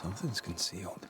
Something's concealed.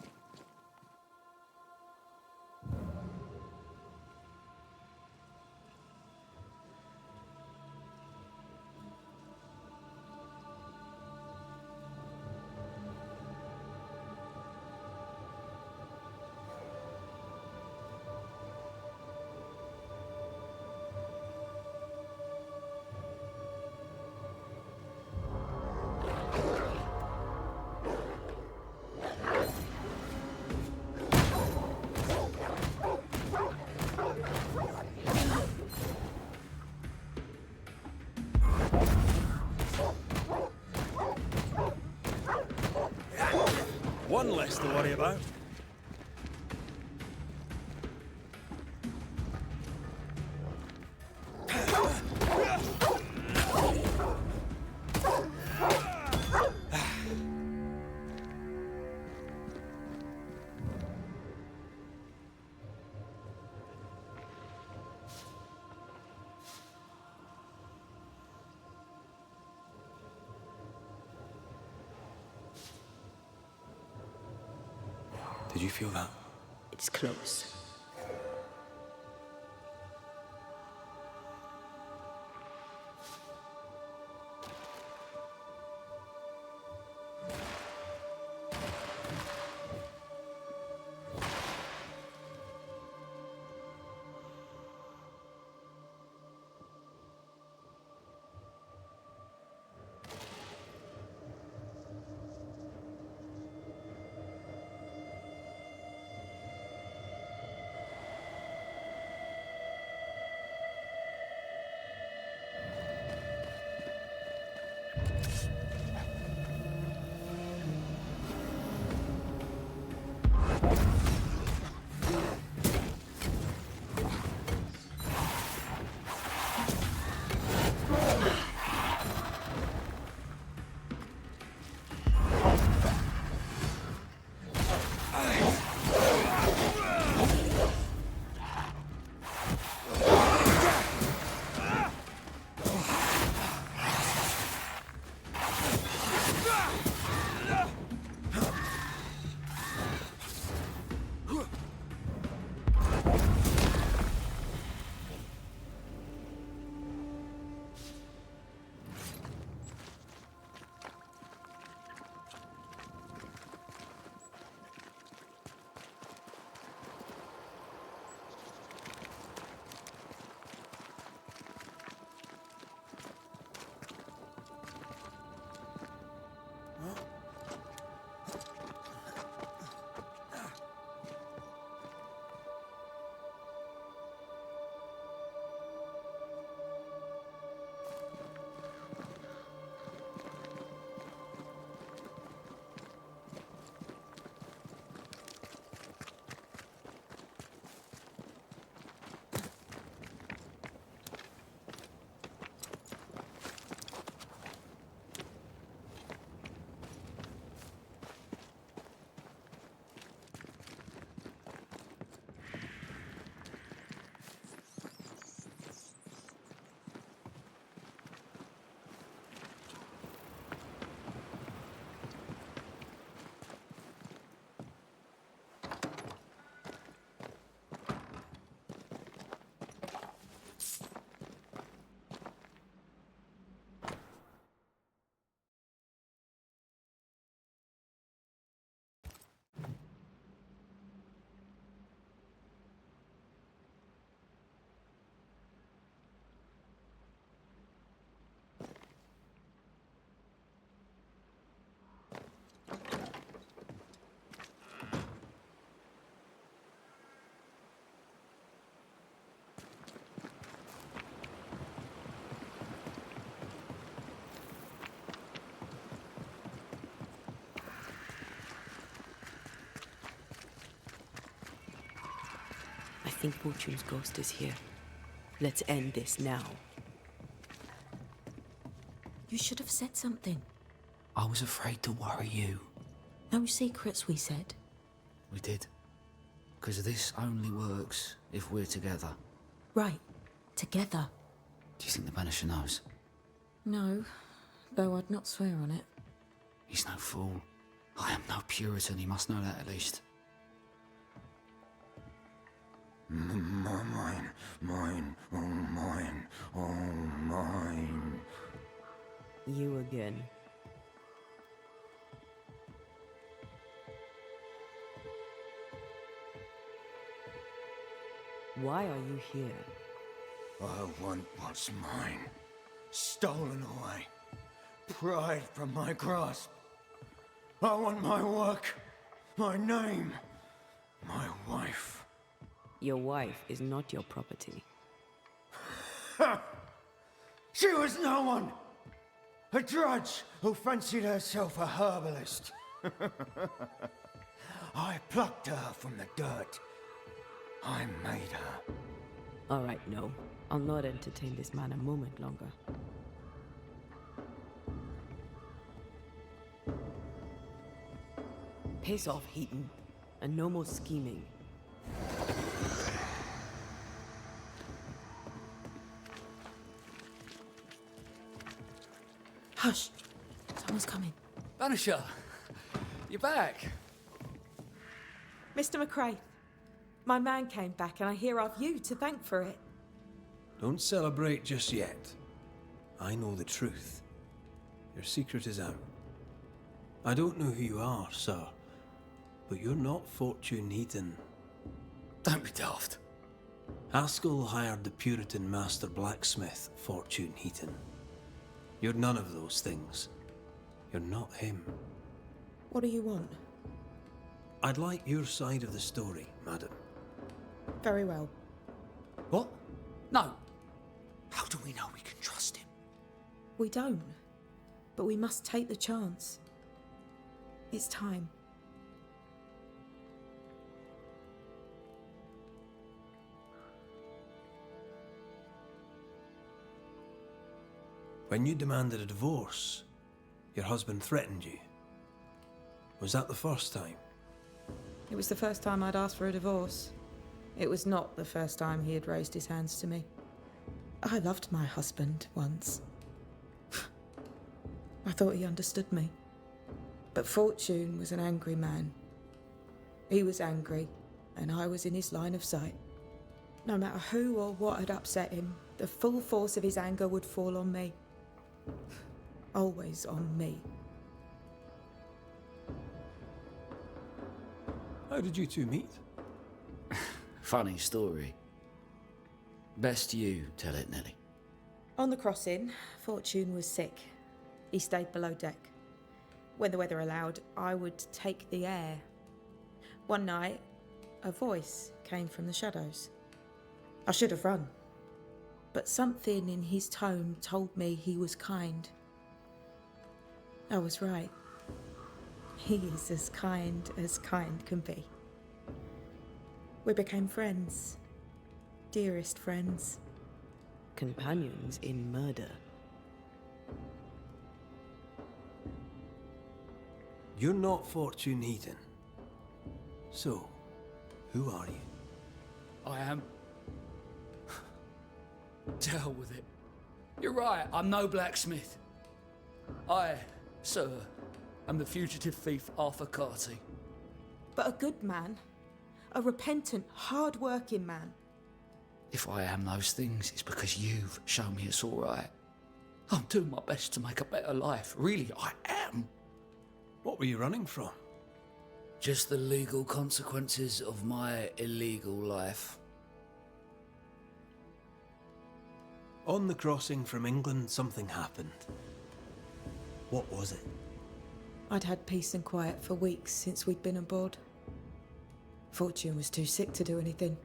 One less to worry about. Did you feel that? It's close. I think Fortune's ghost is here. Let's end this now. You should have said something. I was afraid to worry you. No secrets, we said. We did. Because this only works if we're together. Right. Together. Do you think the Banisher knows? No. Though I'd not swear on it. He's no fool. I am no Puritan, he must know that at least. Mine, oh mine. You again. Why are you here? I want what's mine. Stolen away. Pried from my grasp. I want my work, my name, my wife. Your wife is not your property. She was no one! A drudge who fancied herself a herbalist. I plucked her from the dirt. I made her. All right, no. I'll not entertain this man a moment longer. Piss off, Heaton. And no more scheming. Hush! Someone's coming. Banisher, you're back. Mr. McCrae, my man came back and I hear I've you to thank for it. Don't celebrate just yet. I know the truth. Your secret is out. I don't know who you are, sir, but you're not Fortune Heaton. Don't be daft. Haskell hired the Puritan master blacksmith, Fortune Heaton. You're none of those things. You're not him. What do you want? I'd like your side of the story, madam. Very well. What? No. How do we know we can trust him? We don't. But we must take the chance. It's time. When you demanded a divorce, your husband threatened you. Was that the first time? It was the first time I'd asked for a divorce. It was not the first time he had raised his hands to me. I loved my husband once. I thought he understood me. But Fortune was an angry man. He was angry, and I was in his line of sight. No matter who or what had upset him, the full force of his anger would fall on me. Always on me. How did you two meet? Funny story. Best you tell it, Nelly. On the crossing, Fortune was sick. He stayed below deck. When the weather allowed, I would take the air. One night, a voice came from the shadows. I should have run, but something in his tone told me he was kind. I was right. He is as kind can be. We became friends. Dearest friends. Companions in murder. You're not Fortune Heaton. So, who are you? I am. To hell with it. You're right, I'm no blacksmith. I, sir, am the fugitive thief Arthur Carty. But a good man. A repentant, hard-working man. If I am those things, it's because you've shown me it's all right. I'm doing my best to make a better life. Really, I am. What were you running from? Just the legal consequences of my illegal life. On the crossing from England, something happened. What was it? I'd had peace and quiet for weeks since we'd been aboard. Fortune was too sick to do anything.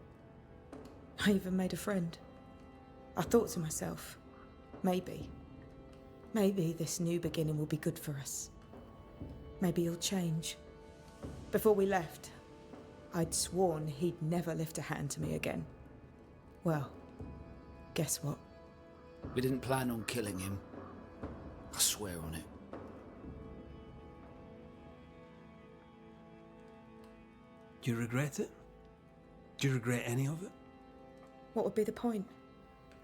I even made a friend. I thought to myself, maybe this new beginning will be good for us. Maybe he'll change. Before we left, I'd sworn he'd never lift a hand to me again. Well, guess what? We didn't plan on killing him. I swear on it. Do you regret it? Do you regret any of it? What would be the point?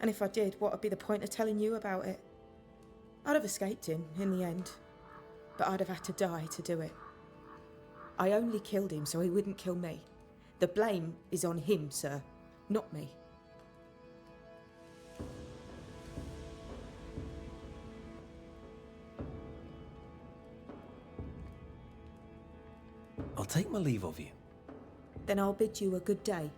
And if I did, what would be the point of telling you about it? I'd have escaped him in the end, but I'd have had to die to do it. I only killed him so he wouldn't kill me. The blame is on him, sir, not me. I'll take my leave of you. Then I'll bid you a good day.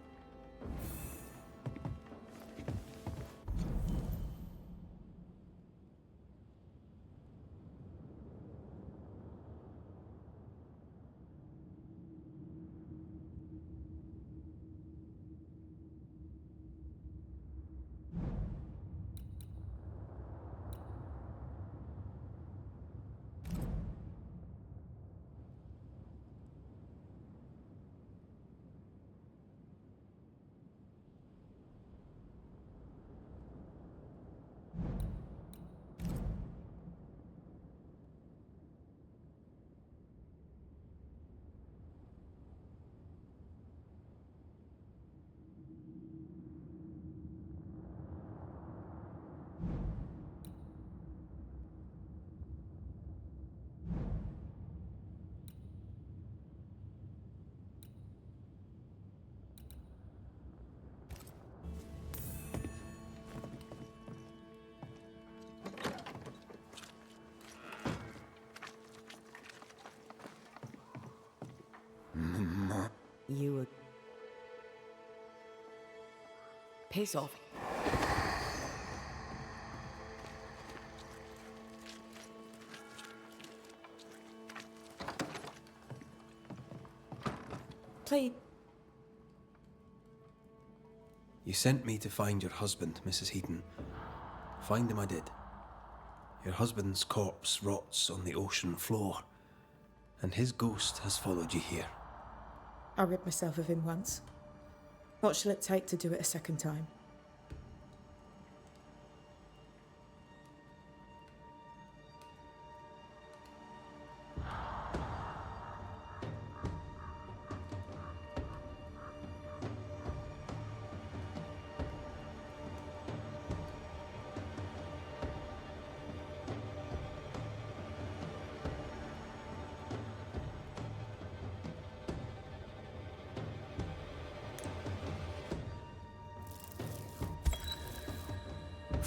You were... Piss off. Please. You sent me to find your husband, Mrs. Heaton. Find him I did. Your husband's corpse rots on the ocean floor, and his ghost has followed you here. I rid myself of him once. What shall it take to do it a second time?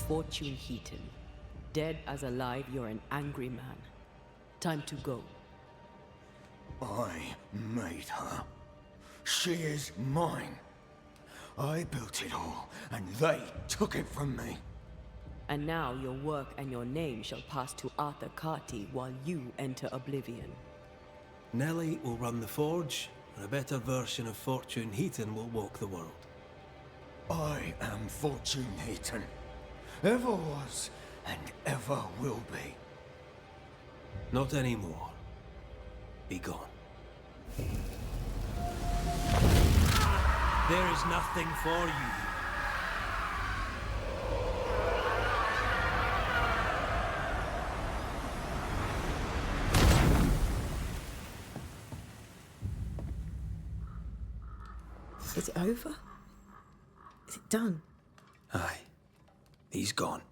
Fortune Heaton. Dead as alive, you're an angry man. Time to go. I made her. She is mine. I built it all, and they took it from me. And now your work and your name shall pass to Arthur Carty while you enter oblivion. Nellie will run the forge, and a better version of Fortune Heaton will walk the world. I am Fortune Heaton. Ever was, and ever will be. Not anymore. Be gone. There is nothing for you. Is it over? Is it done? Aye. He's gone.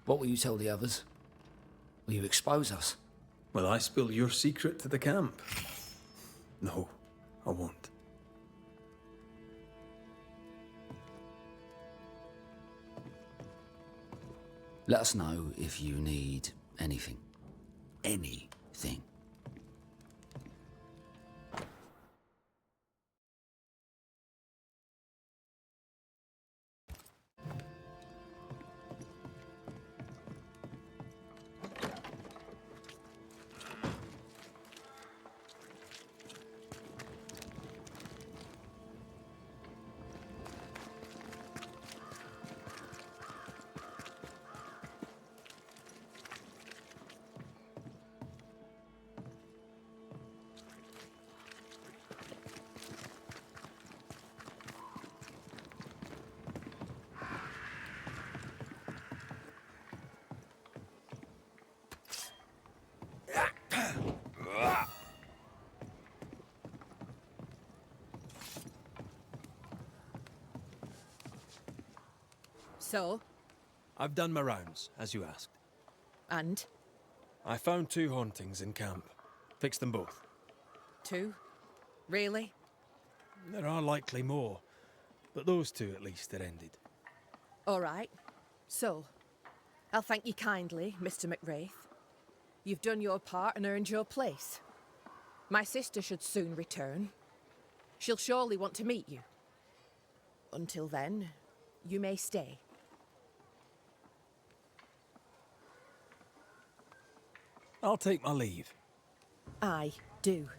What will you tell the others? Will you expose us? Will I spill your secret to the camp? No, I won't. Let us know if you need anything. Anything. So? I've done my rounds, as you asked. And? I found 2 hauntings in camp. Fixed them both. 2? Really? There are likely more, but those two at least are ended. All right. So, I'll thank you kindly, Mr. McWraith. You've done your part and earned your place. My sister should soon return. She'll surely want to meet you. Until then, you may stay. I'll take my leave. I do.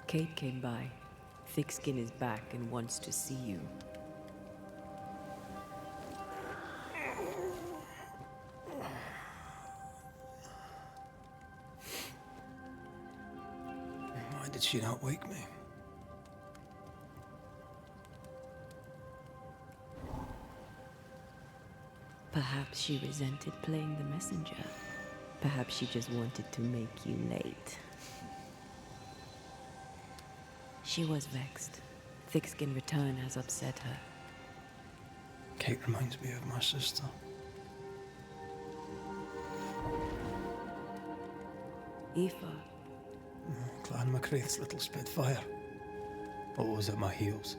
Kate came by. Thickskin is back and wants to see you. Why did she not wake me? Perhaps she resented playing the messenger. Perhaps she just wanted to make you late. She was vexed. Thickskin return has upset her. Kate reminds me of my sister. Aoife, Clan MacRaith's little spitfire. Always at my heels.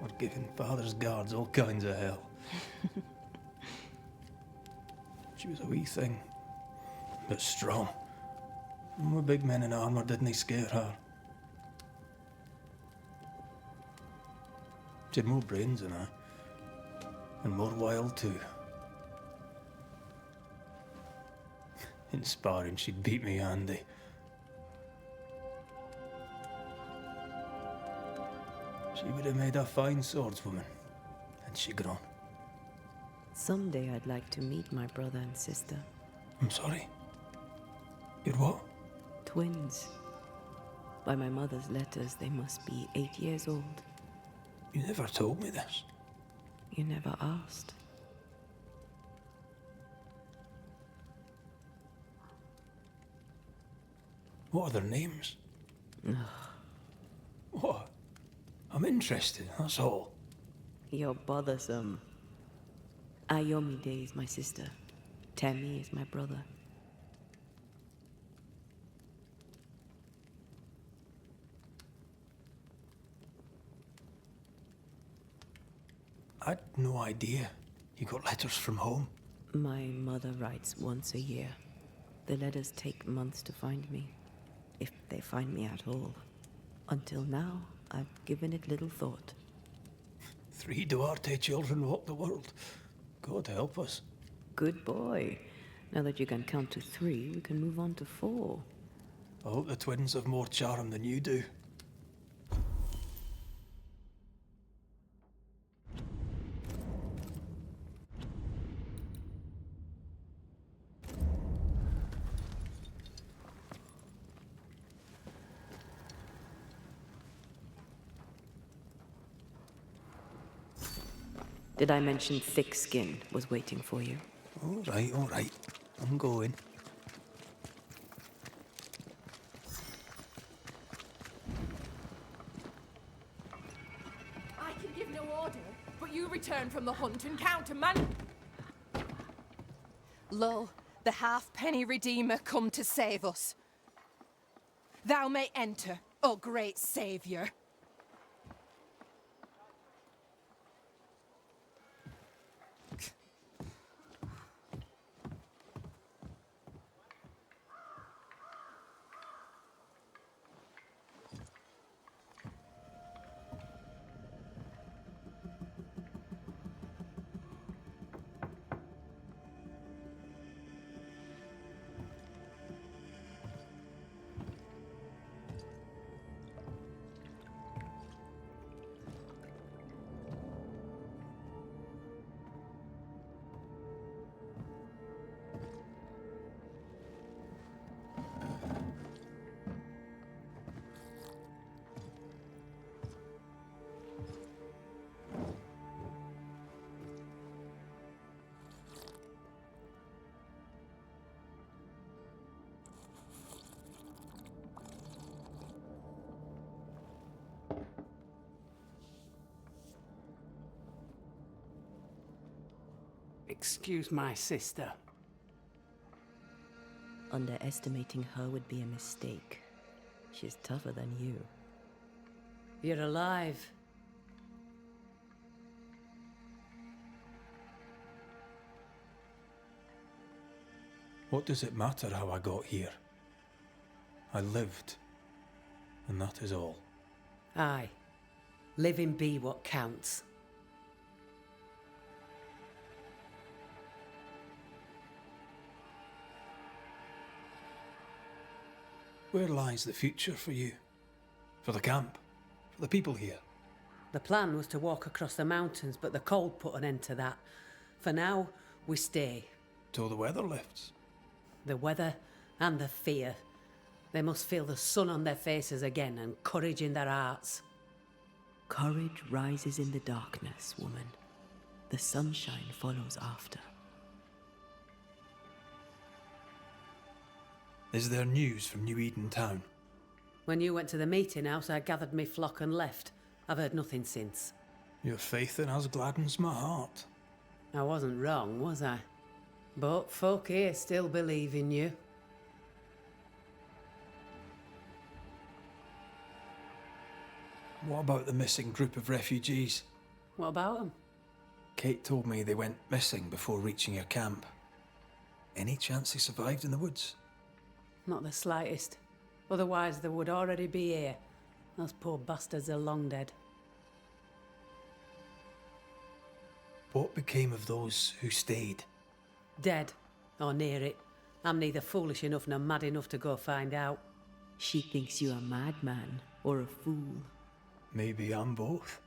Or giving father's guards all kinds of hell. She was a wee thing, but strong. And the big men in armour didn't scare her. She had more brains than I, and more wild too. In sparring, she'd beat me handy. She would have made a fine swordswoman, had she grown. someday I'd like to meet my brother and sister. I'm sorry. You're what? Twins. By my mother's letters, they must be 8 years old. You never told me this. You never asked. What are their names? What? I'm interested, that's all. You're bothersome. Ayomide is my sister. Temi is my brother. I'd no idea. You got letters from home? My mother writes once a year. The letters take months to find me, if they find me at all. Until now, I've given it little thought. 3 Duarte children walk the world. God help us. Good boy. Now that you can count to 3, we can move on to 4. I hope the twins have more charm than you do. Did I mention thick skin was waiting for you? All right. I'm going. I can give no order, but you return from the hunt and countermand. Lo, the halfpenny redeemer come to save us. Thou may enter, O great savior. Excuse my sister. Underestimating her would be a mistake. She's tougher than you. You're alive. What does it matter how I got here? I lived, and that is all. Aye. Living be what counts. Where lies the future for you? For the camp. For the people here. The plan was to walk across the mountains, but the cold put an end to that. For now, we stay. Till the weather lifts. The weather and the fear. They must feel the sun on their faces again and courage in their hearts. Courage rises in the darkness, woman. The sunshine follows after. Is there news from New Eden town? When you went to the meeting house, I gathered me flock and left. I've heard nothing since. Your faith in us gladdens my heart. I wasn't wrong, was I? But folk here still believe in you. What about the missing group of refugees? What about them? Kate told me they went missing before reaching your camp. Any chance they survived in the woods? Not the slightest. Otherwise, they would already be here. Those poor bastards are long dead. What became of those who stayed? Dead, or near it. I'm neither foolish enough nor mad enough to go find out. She thinks you a madman or a fool. Maybe I'm both.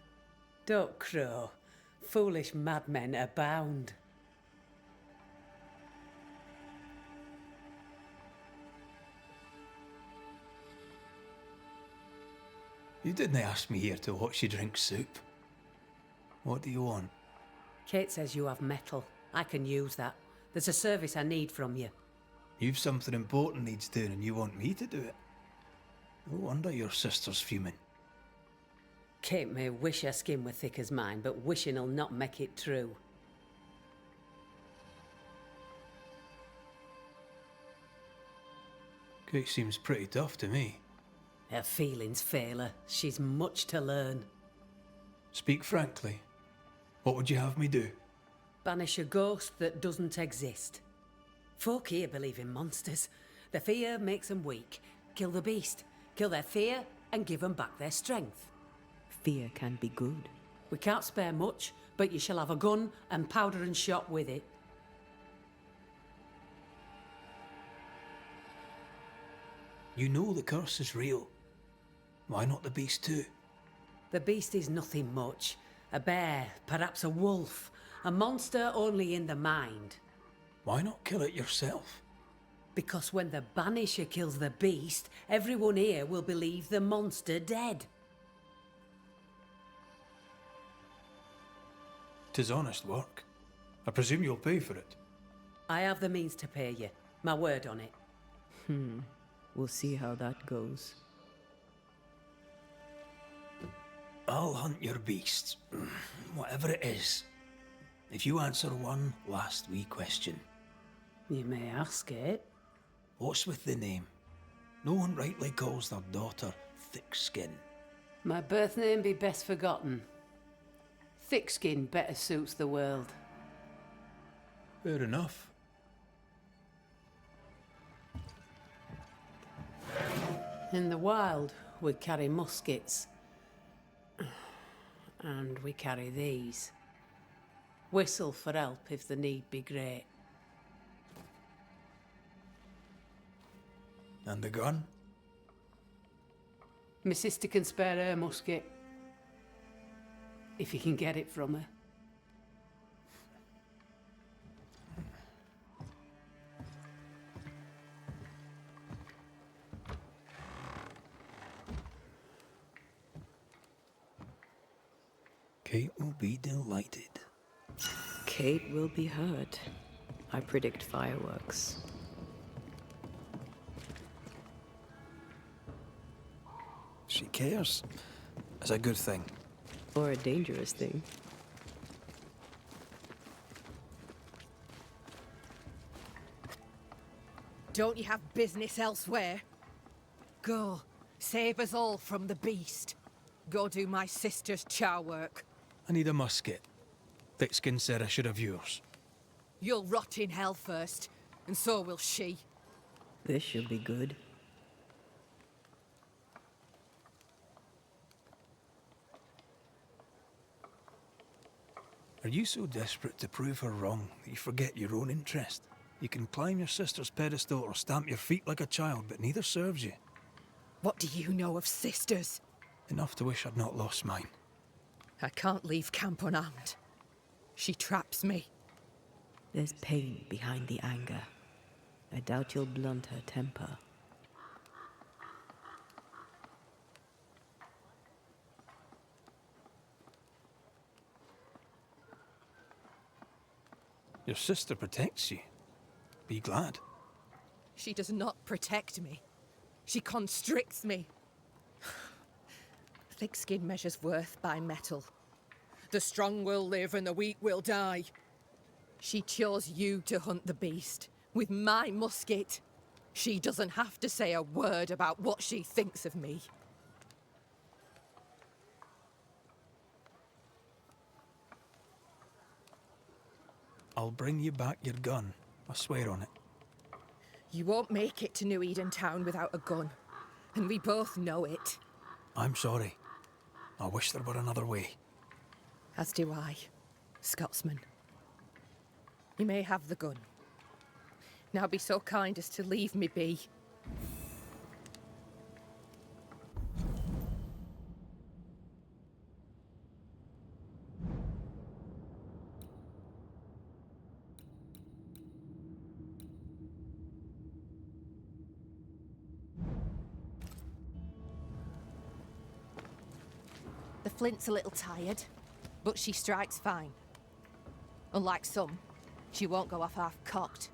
Don't crow. Foolish madmen abound. You didn't ask me here to watch you drink soup. What do you want? Kate says you have metal. I can use that. There's a service I need from you. You've something important needs doing and you want me to do it. No wonder your sister's fuming. Kate may wish her skin were thick as mine, but wishing'll not make it true. Kate seems pretty tough to me. Her feelings fail her. She's much to learn. Speak frankly. What would you have me do? Banish a ghost that doesn't exist. Folk here believe in monsters. The fear makes them weak. Kill the beast. Kill their fear and give them back their strength. Fear can be good. We can't spare much, but you shall have a gun and powder and shot with it. You know the curse is real. Why not the beast too? The beast is nothing much. A bear, perhaps a wolf. A monster only in the mind. Why not kill it yourself? Because when the Banisher kills the beast, everyone here will believe the monster dead. 'Tis honest work. I presume you'll pay for it. I have the means to pay you. My word on it. We'll see how that goes. I'll hunt your beast, whatever it is, if you answer one last wee question. You may ask it. What's with the name? No one rightly calls their daughter Thick-Skin. My birth name be best forgotten. Thick skin better suits the world. Fair enough. In the wild, we carry muskets. And we carry these. Whistle for help if the need be great. And the gun? My sister can spare her musket. If you can get it from her. Kate will be delighted. Kate will be hurt. I predict fireworks. She cares. It's a good thing. Or a dangerous thing. Don't you have business elsewhere? Go, save us all from the beast. Go do my sister's chow work. I need a musket. Thick-Skin said I should have yours. You'll rot in hell first, and so will she. This should be good. Are you so desperate to prove her wrong that you forget your own interest? You can climb your sister's pedestal or stamp your feet like a child, but neither serves you. What do you know of sisters? Enough to wish I'd not lost mine. I can't leave camp unarmed. She traps me. There's pain behind the anger. I doubt you'll blunt her temper. Your sister protects you. Be glad. She does not protect me. She constricts me. Thick skin measures worth by metal. The strong will live and the weak will die. She chose you to hunt the beast with my musket. She doesn't have to say a word about what she thinks of me. I'll bring you back your gun. I swear on it. You won't make it to New Eden Town without a gun. And we both know it. I'm sorry. I wish there were another way. As do I, Scotsman. You may have the gun. Now be so kind as to leave me be. The flint's a little tired, but she strikes fine. Unlike some, she won't go off half-cocked.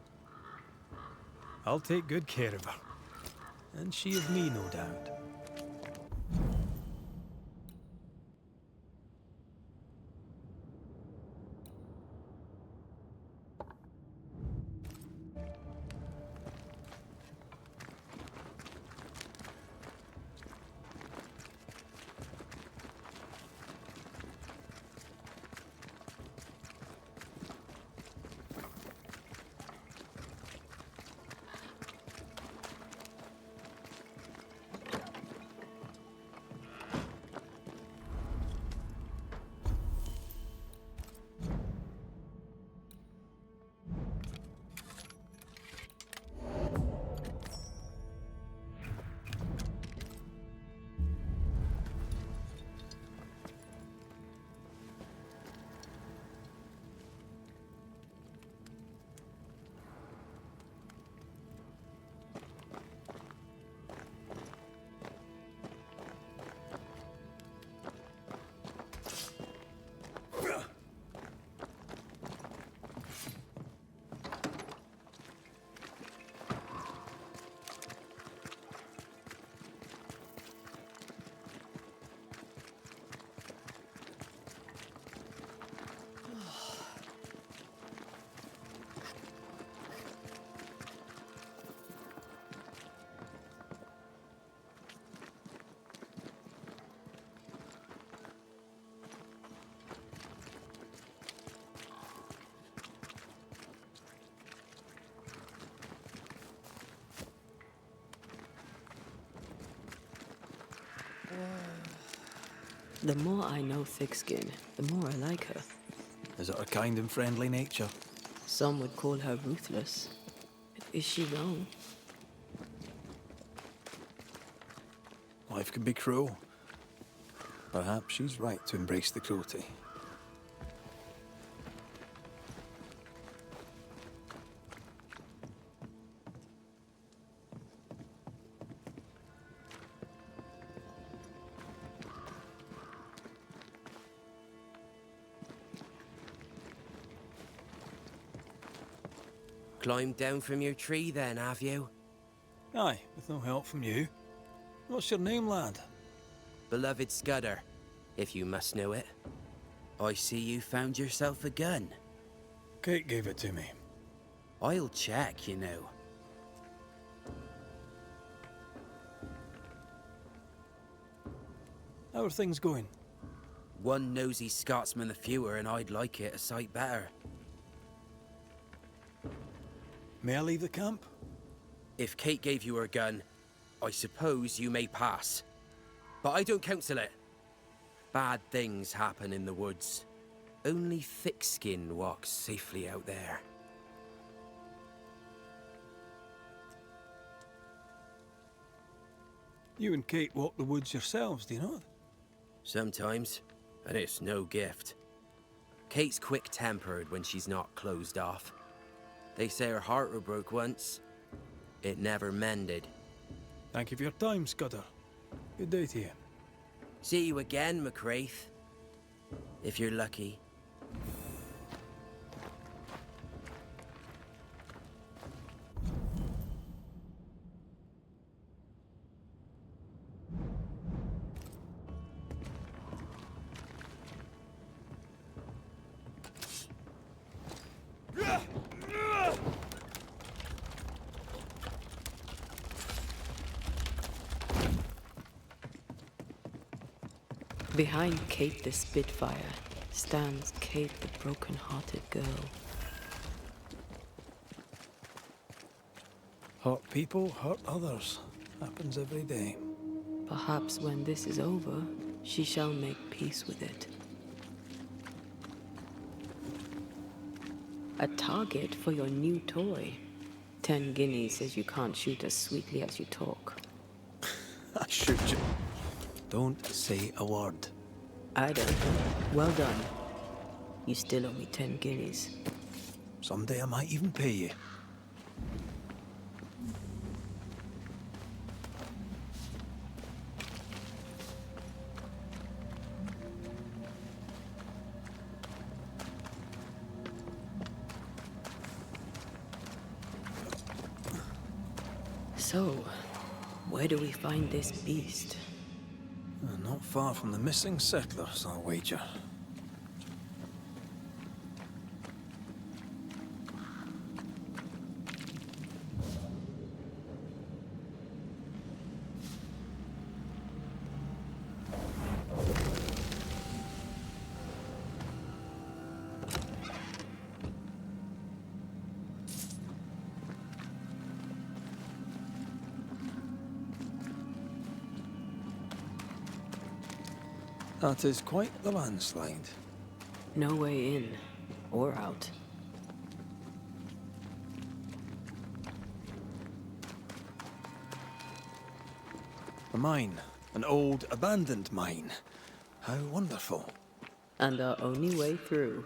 I'll take good care of her. And she of me, no doubt. The more I know Thickskin, the more I like her. Is it her kind and friendly nature? Some would call her ruthless. Is she wrong? Life can be cruel. Perhaps she's right to embrace the cruelty. Climbed down from your tree then, have you? Aye, with no help from you. What's your name, lad? Beloved Scudder, if you must know it. I see you found yourself a gun. Kate gave it to me. I'll check, you know. How are things going? One nosy Scotsman the fewer, and I'd like it a sight better. May I leave the camp? If Kate gave you her gun, I suppose you may pass. But I don't counsel it. Bad things happen in the woods. Only thick-skin walks safely out there. You and Kate walk the woods yourselves, do you not? Sometimes, and it's no gift. Kate's quick-tempered when she's not closed off. They say her heart were broke once. It never mended. Thank you for your time, Scudder. Good day to you. See you again, McWraith. If you're lucky. Behind Kate the Spitfire stands Kate the broken-hearted girl. Hurt people hurt others. Happens every day. Perhaps when this is over, she shall make peace with it. A target for your new toy. 10 guineas says you can't shoot as sweetly as you talk. I shoot you. Don't say a word. I don't know. Well done. You still owe me 10 guineas. Someday I might even pay you. So, where do we find this beast? Not far from the missing settlers, I'll wager. That is quite the landslide. No way in or out. A mine. An old, abandoned mine. How wonderful. And our only way through.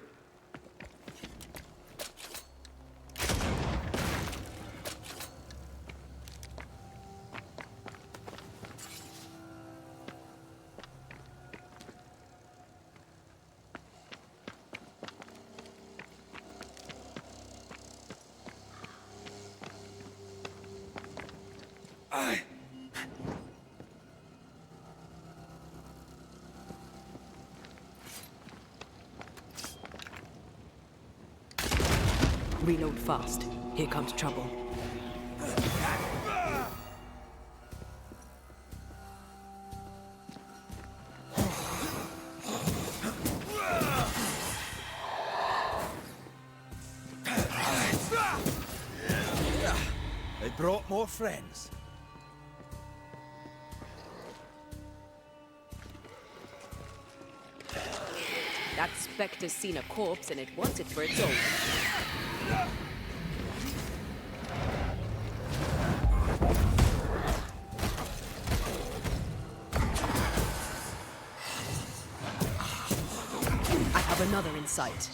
Reload fast. Here comes trouble. They brought more friends. That specter's seen a corpse and it wants it for its own. I have another in sight.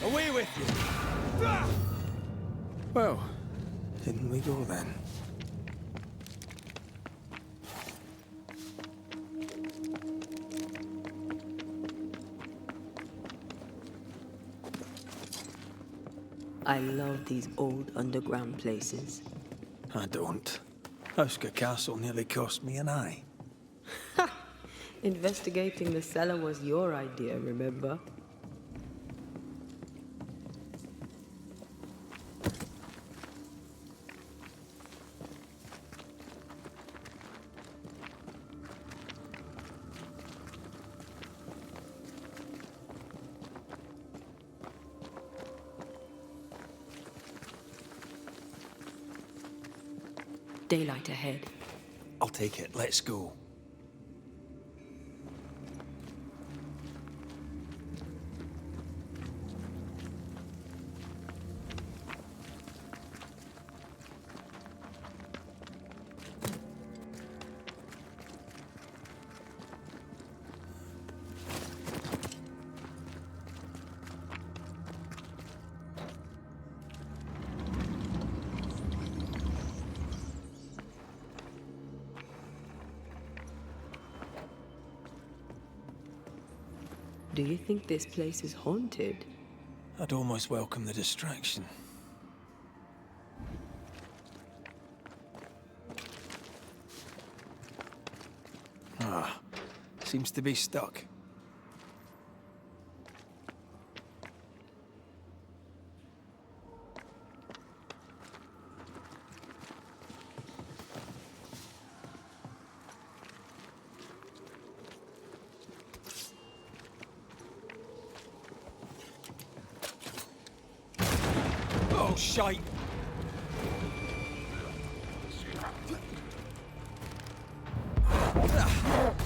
Away with you! Well, in we go then. I love these old underground places. I don't. Auska Castle nearly cost me an eye. Investigating the cellar was your idea, remember? Daylight ahead. I'll take it. Let's go. Do you think this place is haunted? I'd almost welcome the distraction. Ah, seems to be stuck. Oh, shite!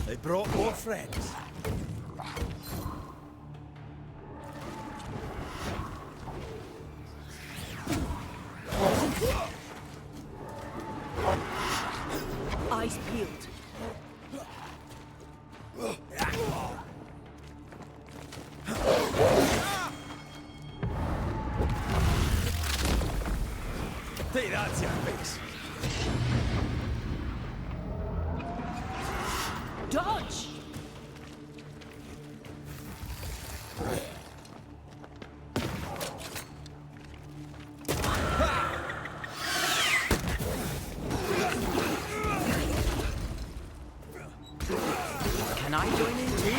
They brought more friends. Eyes peeled. Take that to your face. Dodge! Can I join in too?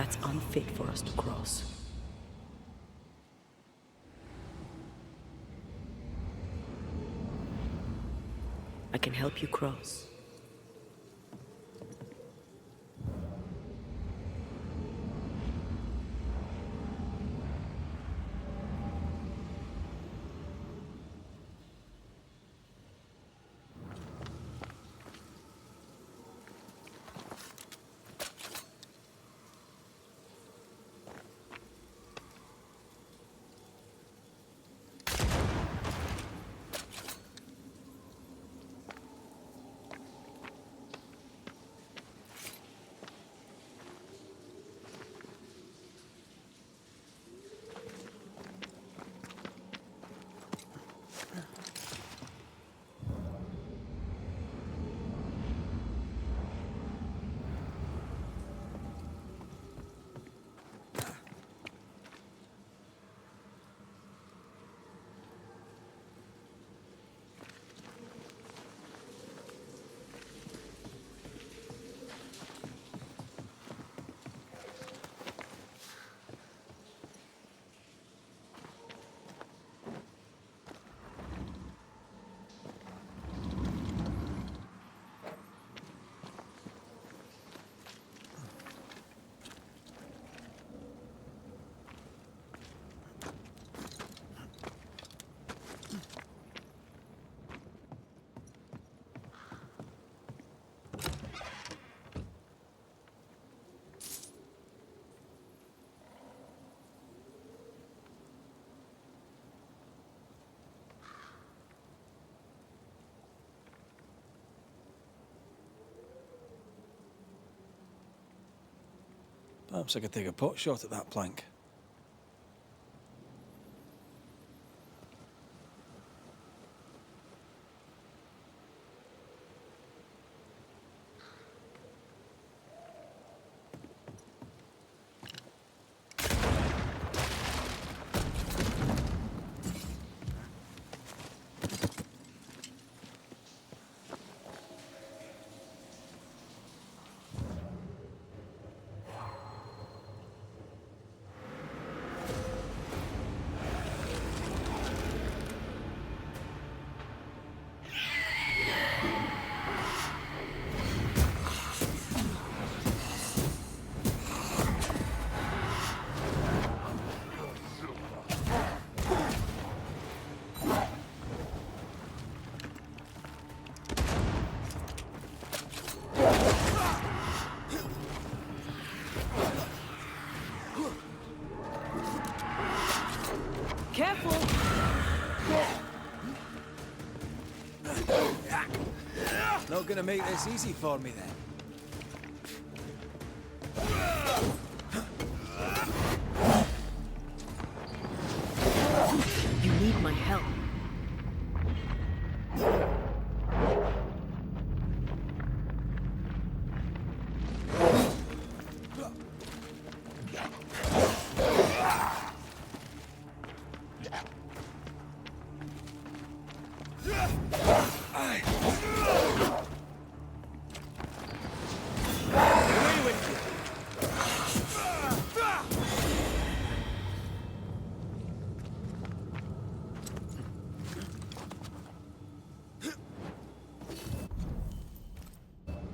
that's unfit for us to cross. I can help you cross. Perhaps I could take a pot shot at that plank. Careful! Not gonna make this easy for me then. You need my help.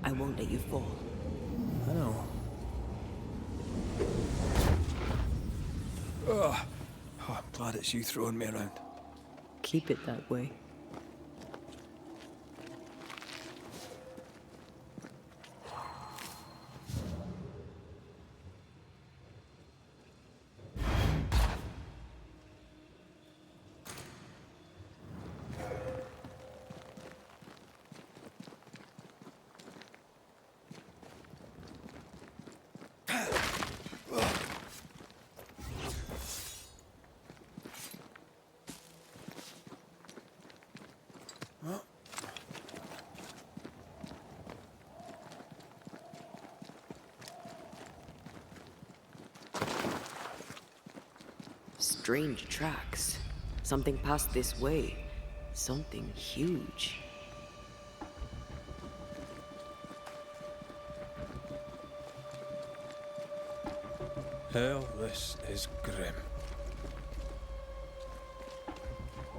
I won't let you fall. I know. Oh, I'm glad it's you throwing me around. Keep it that way. Strange tracks. Something passed this way. Something huge. Hell, this is grim.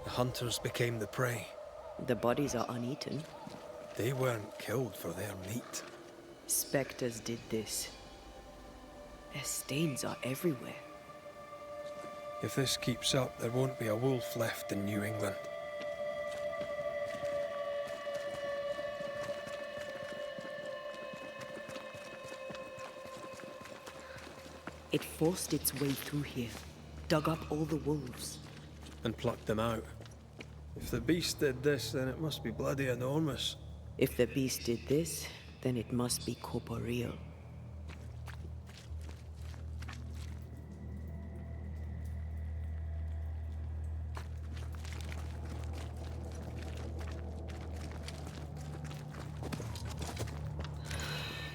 The hunters became the prey. The bodies are uneaten. They weren't killed for their meat. Spectres did this. Their stains are everywhere. If this keeps up, there won't be a wolf left in New England. It forced its way through here, dug up all the wolves. And plucked them out. If the beast did this, then it must be bloody enormous. If the beast did this, then it must be corporeal.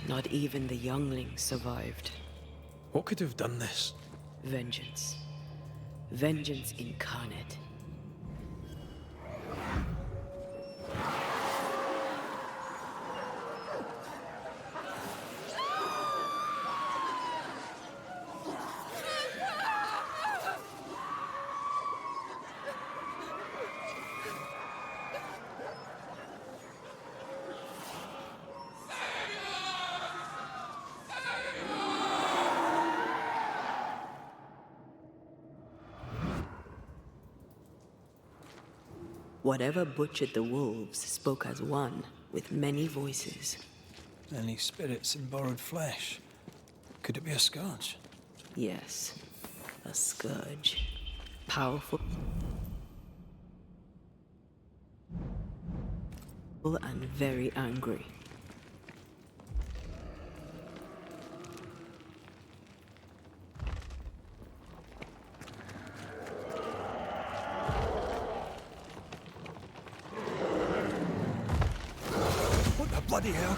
Not even the younglings survived. What could have done this? Vengeance. Vengeance incarnate. Whatever butchered the wolves spoke as one, with many voices. Any spirits in borrowed flesh? Could it be a scourge? Yes, a scourge. Powerful and very angry. What the bloody hell?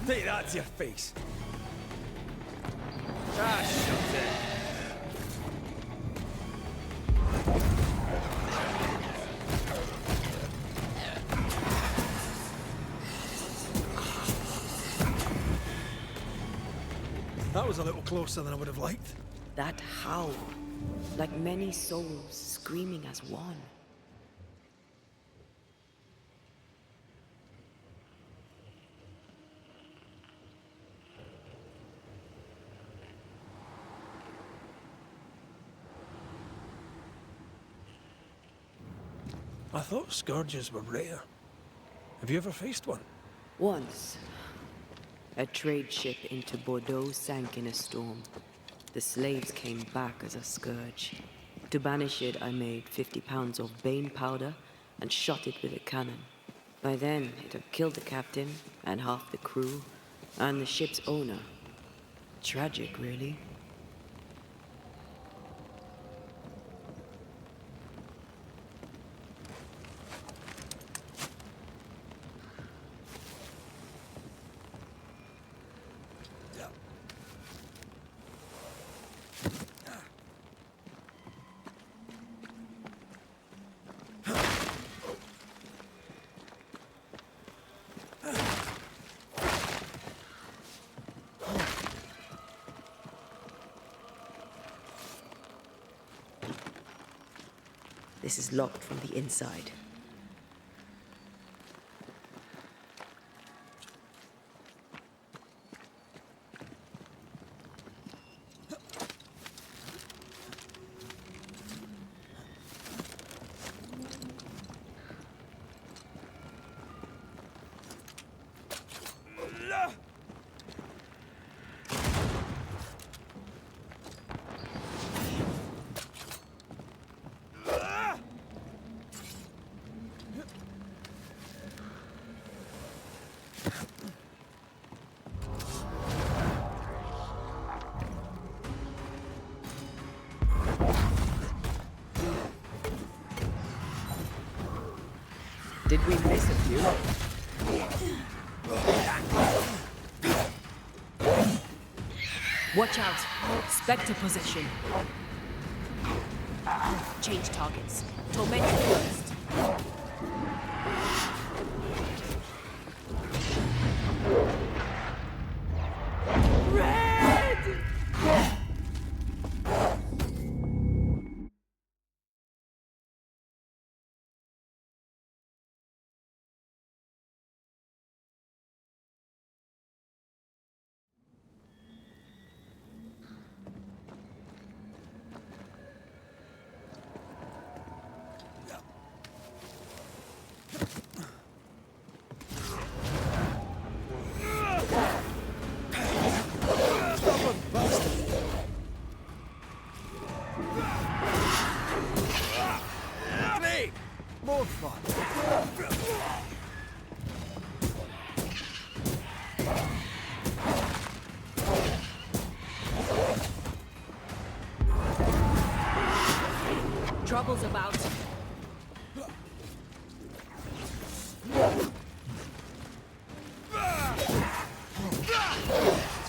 Take that to your face. Ah, shut it. That was a little closer than I would have liked. That howl, like many souls screaming as one. I thought scourges were rare. Have you ever faced one? Once, a trade ship into Bordeaux sank in a storm. The slaves came back as a scourge. To banish it, I made 50 pounds of bane powder and shot it with a cannon. By then, it had killed the captain and half the crew and the ship's owner. Tragic, really. This is locked from the inside. Did we miss a few? Watch out. Spectre position. Change targets. Tormentor first. More fun. Trouble's about.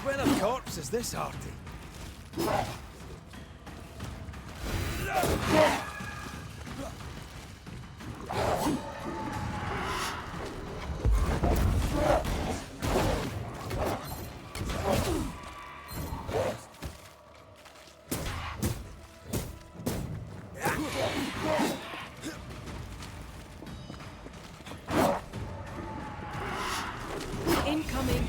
When a corpse is this hearty. Incoming.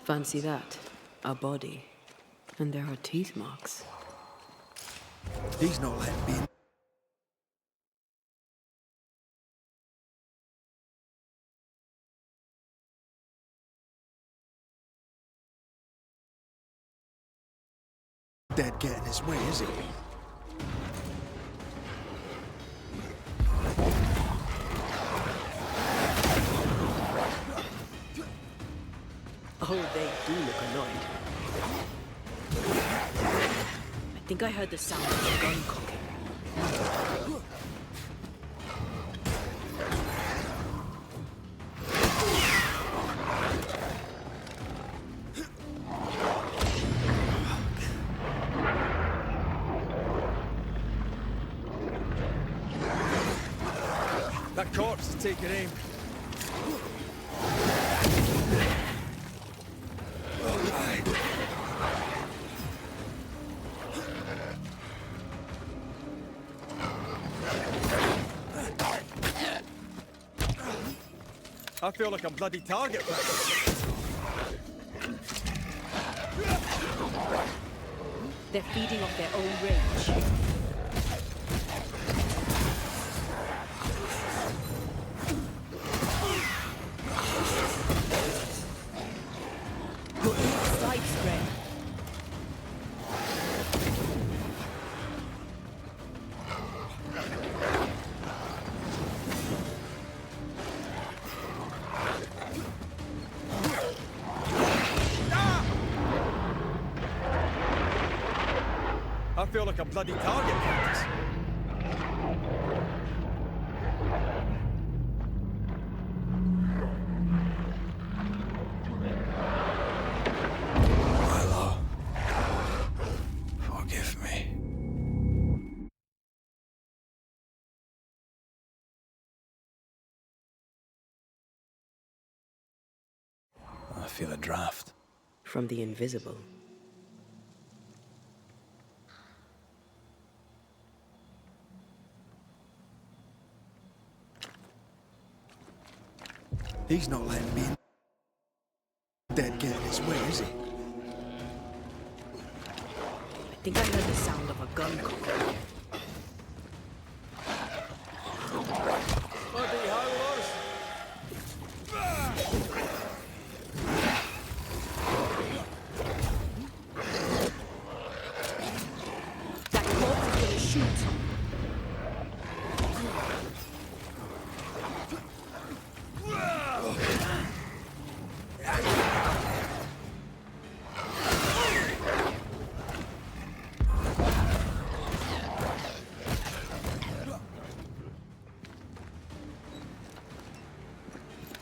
Fancy that. A body. And there are teeth marks. He's not letting me in. Dead getting his way, is he? Oh, they do look annoyed. I think I heard the sound of a gun cocking. corpse is taking aim. I feel like a bloody target practice. They're feeding off their own rage. Your inside spread. I feel like a bloody target practice. Milo, forgive me. I feel a draft. From the invisible. He's not letting me dead get this way, is he? I think I heard the sound of a gun cock. Bloody howlers! That corpse is gonna shoot.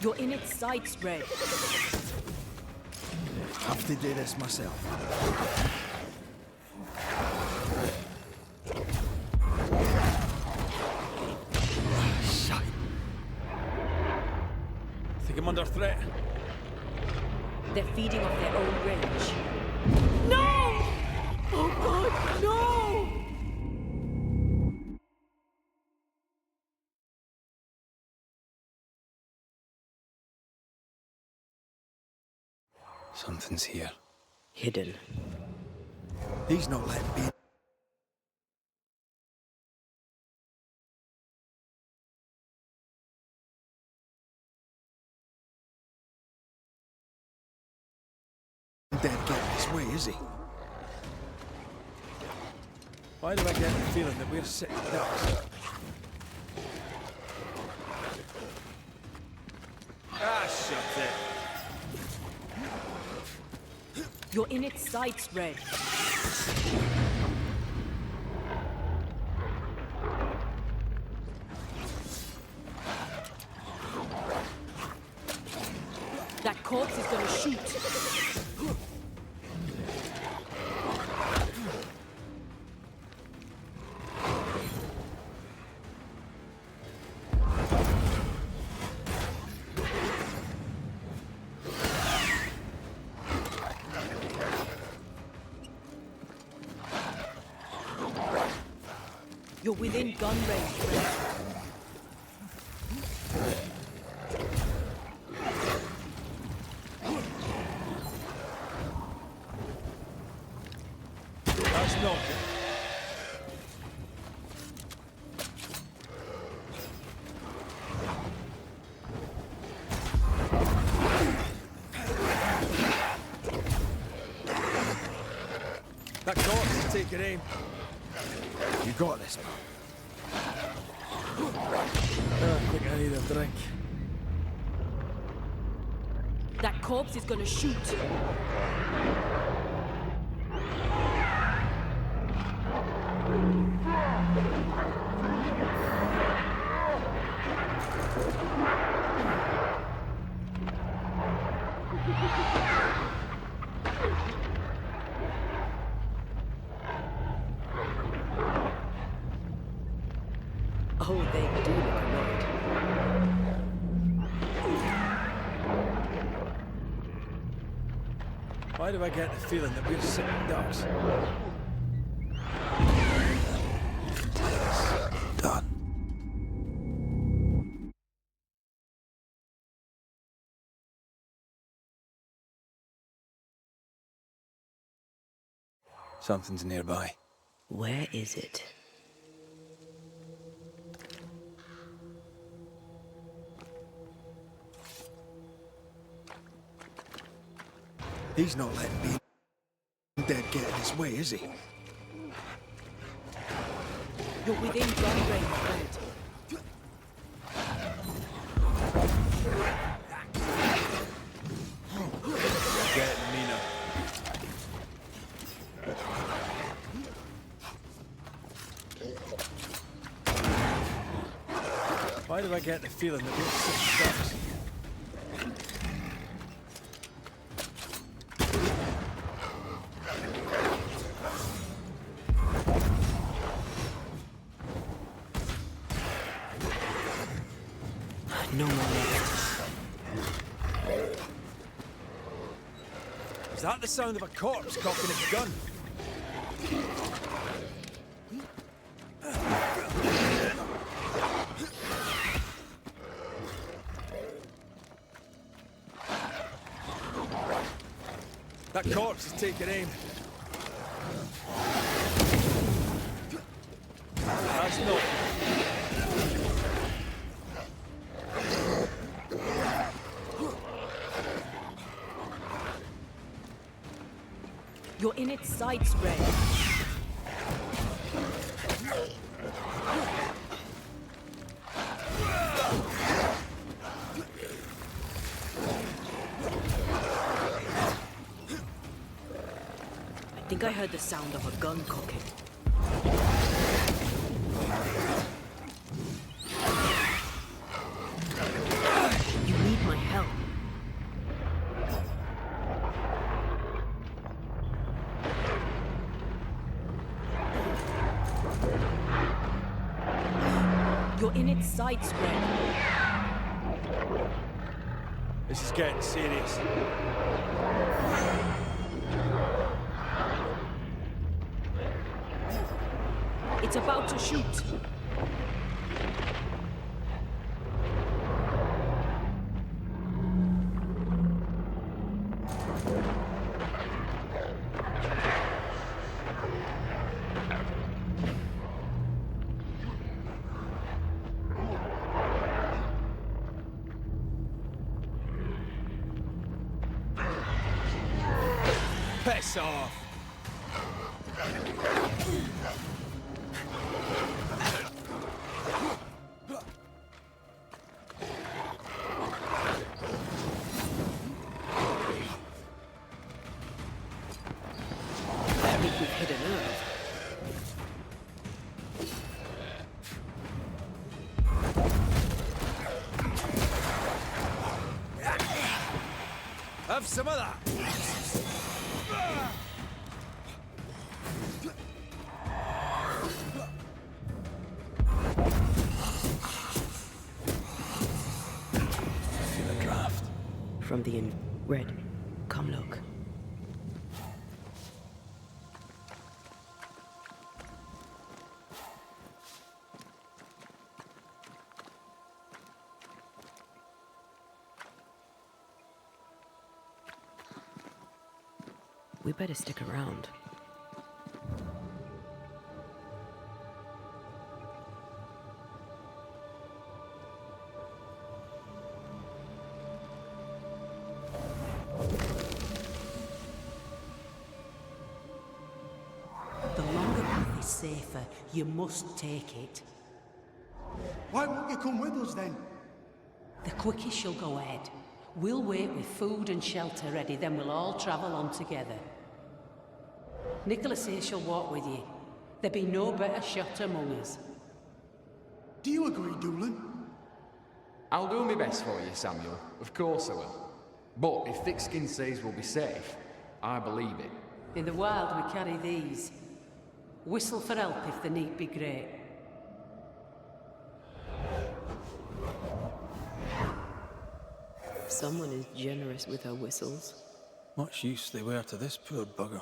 You're in its sights, Red. Have to do this myself. Shite. I think I'm under threat. They're feeding off their own rage. No! Oh God, no! Something's here. Hidden. He's not letting me. Dead get this way, is he? Why do I get the feeling that we're sitting ducks? Ah, shut it. You're in its sights, Red. That corpse is gonna shoot. You're within gun range, Red. That's not it. That corpse is taking aim. You got this, man. I think I need a drink. That corpse is gonna shoot. Oh, they do look annoyed. Why do I get the feeling that we're sitting ducks? Done. Something's nearby. Where is it? He's not letting me dead get in his way, is he? You're within gun range, friend. Get Mina. Why do I get the feeling that we're sitting ducks? No more left. Is that the sound of a corpse cocking its gun? That corpse is taking aim. That's not. You're in its sights, Red. I think I heard the sound of a gun cocking. You need my help. You're in its sights, Red. This is getting serious. It's about to shoot. Piss off! I think we've hit a nerve. Have some of that! Feel a draft. From the red. Come look. We better stick around. The longer path is safer. You must take it. Why won't you come with us then? The quickest you'll go ahead. We'll wait with food and shelter ready, then we'll all travel on together. Nicholas here shall walk with you. There be no better shot among us. Do you agree, Doolin? I'll do my best for you, Samuel. Of course I will. But if Thickskin says we'll be safe, I believe it. In the wild we carry these. Whistle for help if the need be great. Someone is generous with her whistles. Much use they were to this poor bugger.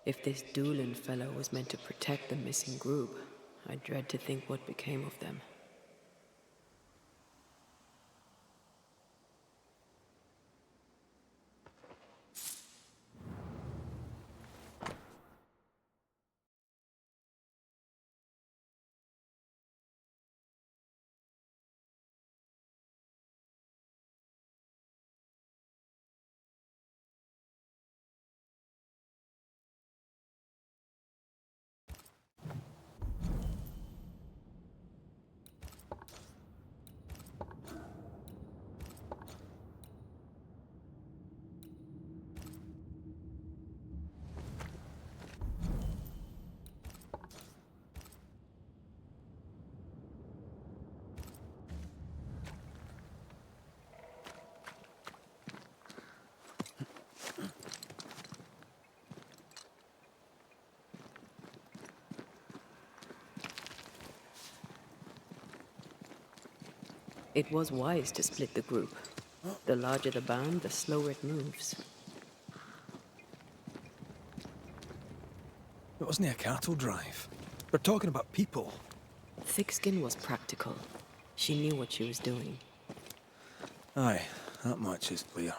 If this Doolin fellow was meant to protect the missing group, I dread to think what became of them. It was wise to split the group. The larger the band, the slower it moves. It wasn't a cattle drive. We're talking about people. Thickskin was practical. She knew what she was doing. Aye, that much is clear.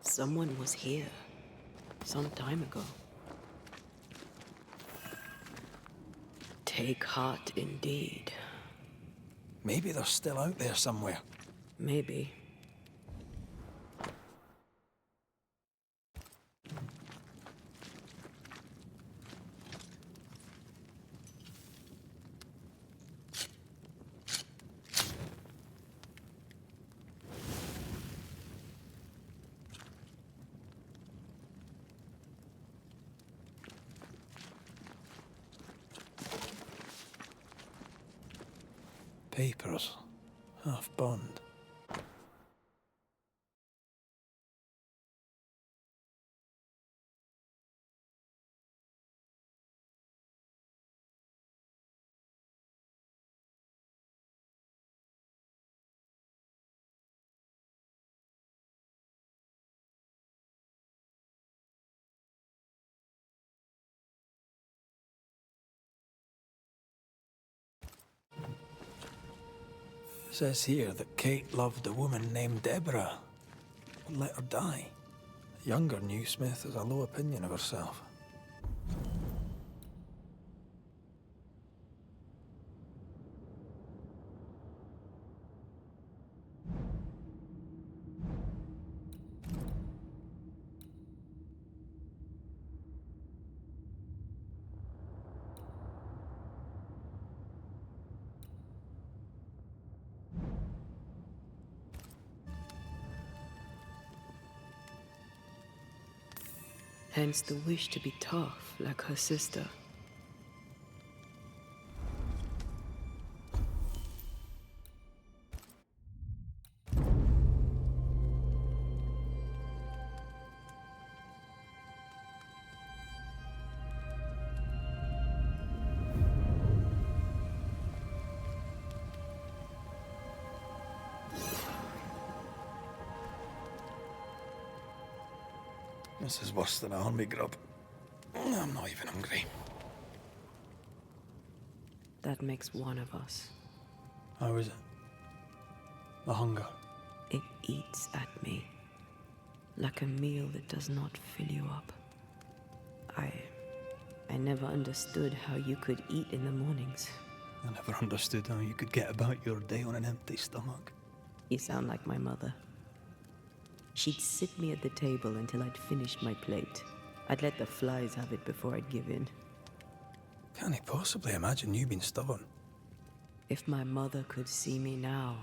Someone was here. Some time ago. Take heart indeed. Maybe they're still out there somewhere. Maybe. Papers. Half burned. Says here that Kate loved a woman named Deborah, but let her die. A younger Newsmith has a low opinion of herself. Hence the wish to be tough, like her sister. This is worse than a army grub. I'm not even hungry. That makes one of us. How is it? The hunger? It eats at me. Like a meal that does not fill you up. I never understood how you could eat in the mornings. I never understood how you could get about your day on an empty stomach. You sound like my mother. She'd sit me at the table until I'd finished my plate. I'd let the flies have it before I'd give in. Can't he possibly imagine you being stubborn? If my mother could see me now.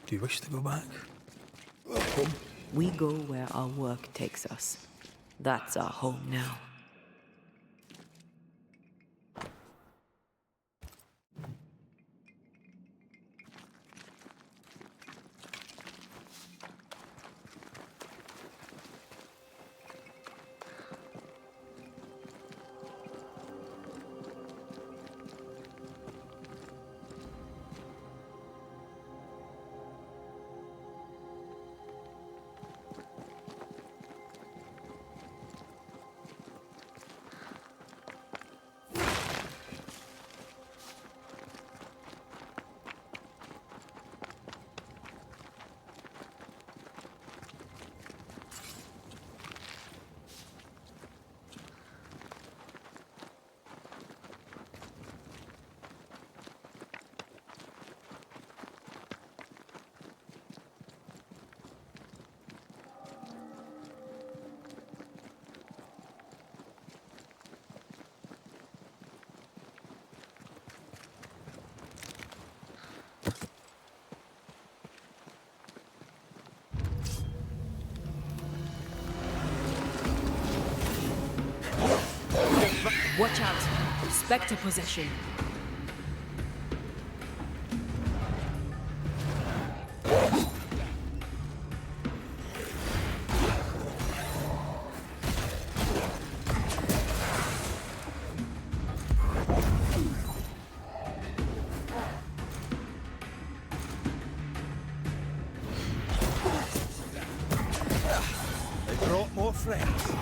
Do you wish to go back? We go where our work takes us. That's our home now. Watch out! Spectre possession. They brought more friends.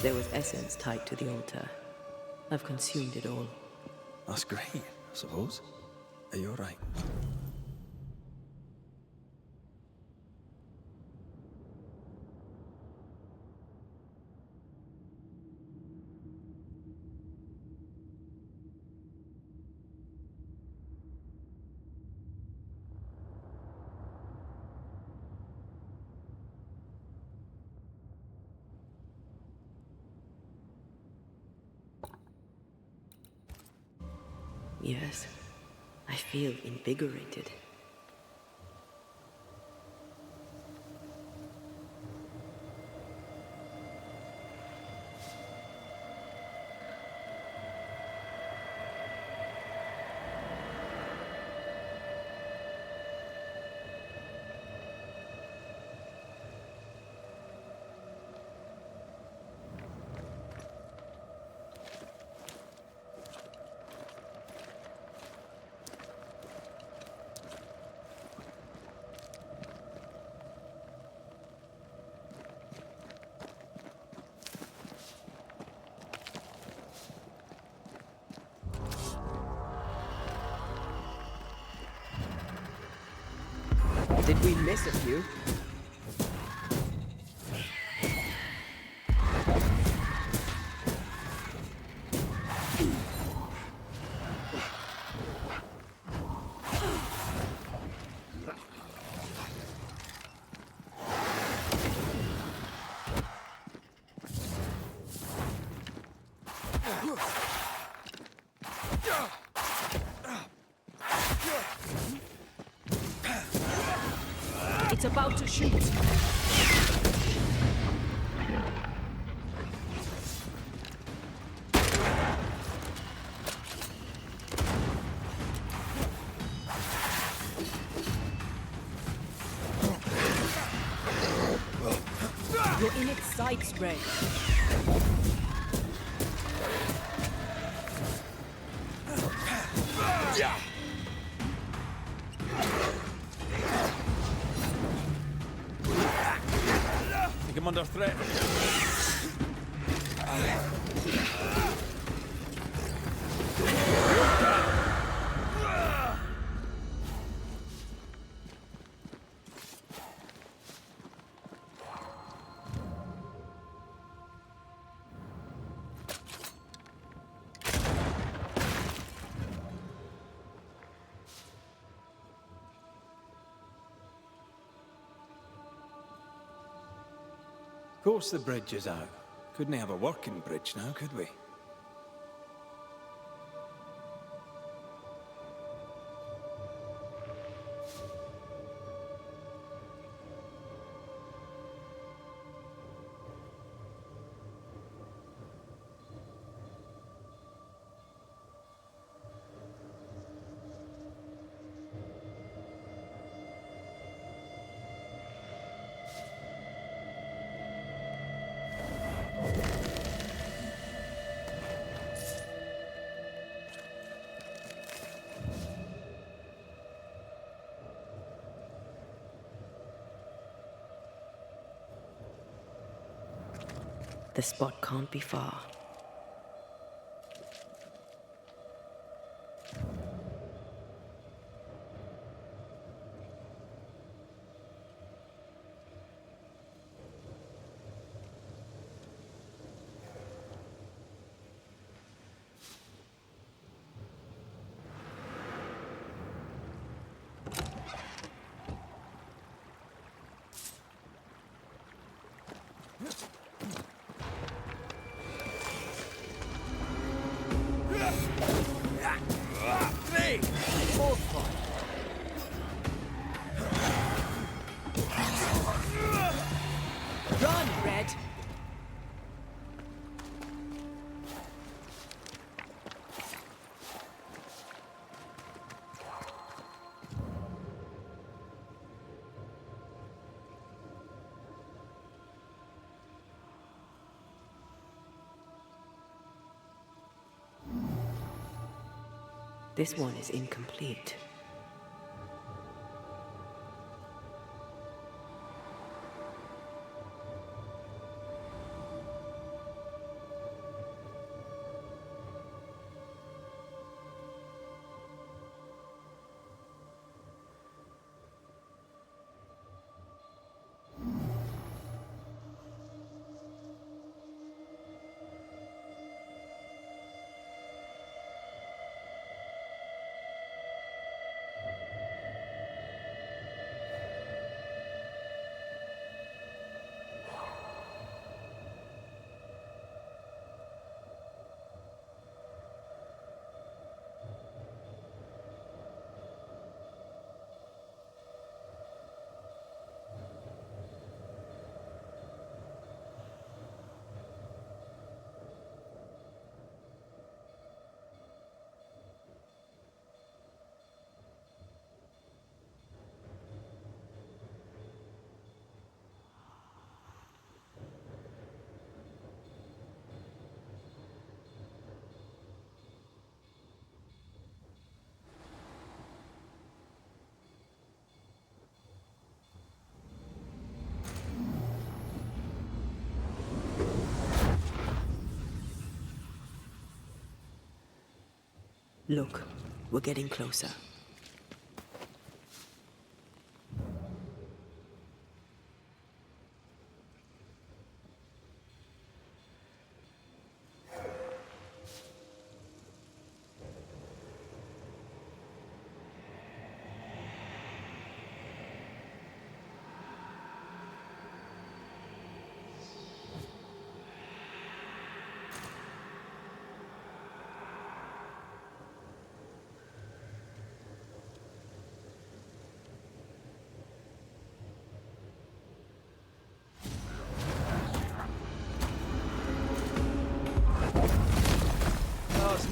There was essence tied to the altar. I've consumed it all. That's great, I suppose. Are you all right? Yes, I feel invigorated. Did we miss a few? It's about to shoot. You're in its sights, Red. Take him under threat. Of course the bridge is out. Couldn't have a working bridge now, could we? The spot can't be far. Run, Red. This one is incomplete. Look, we're getting closer.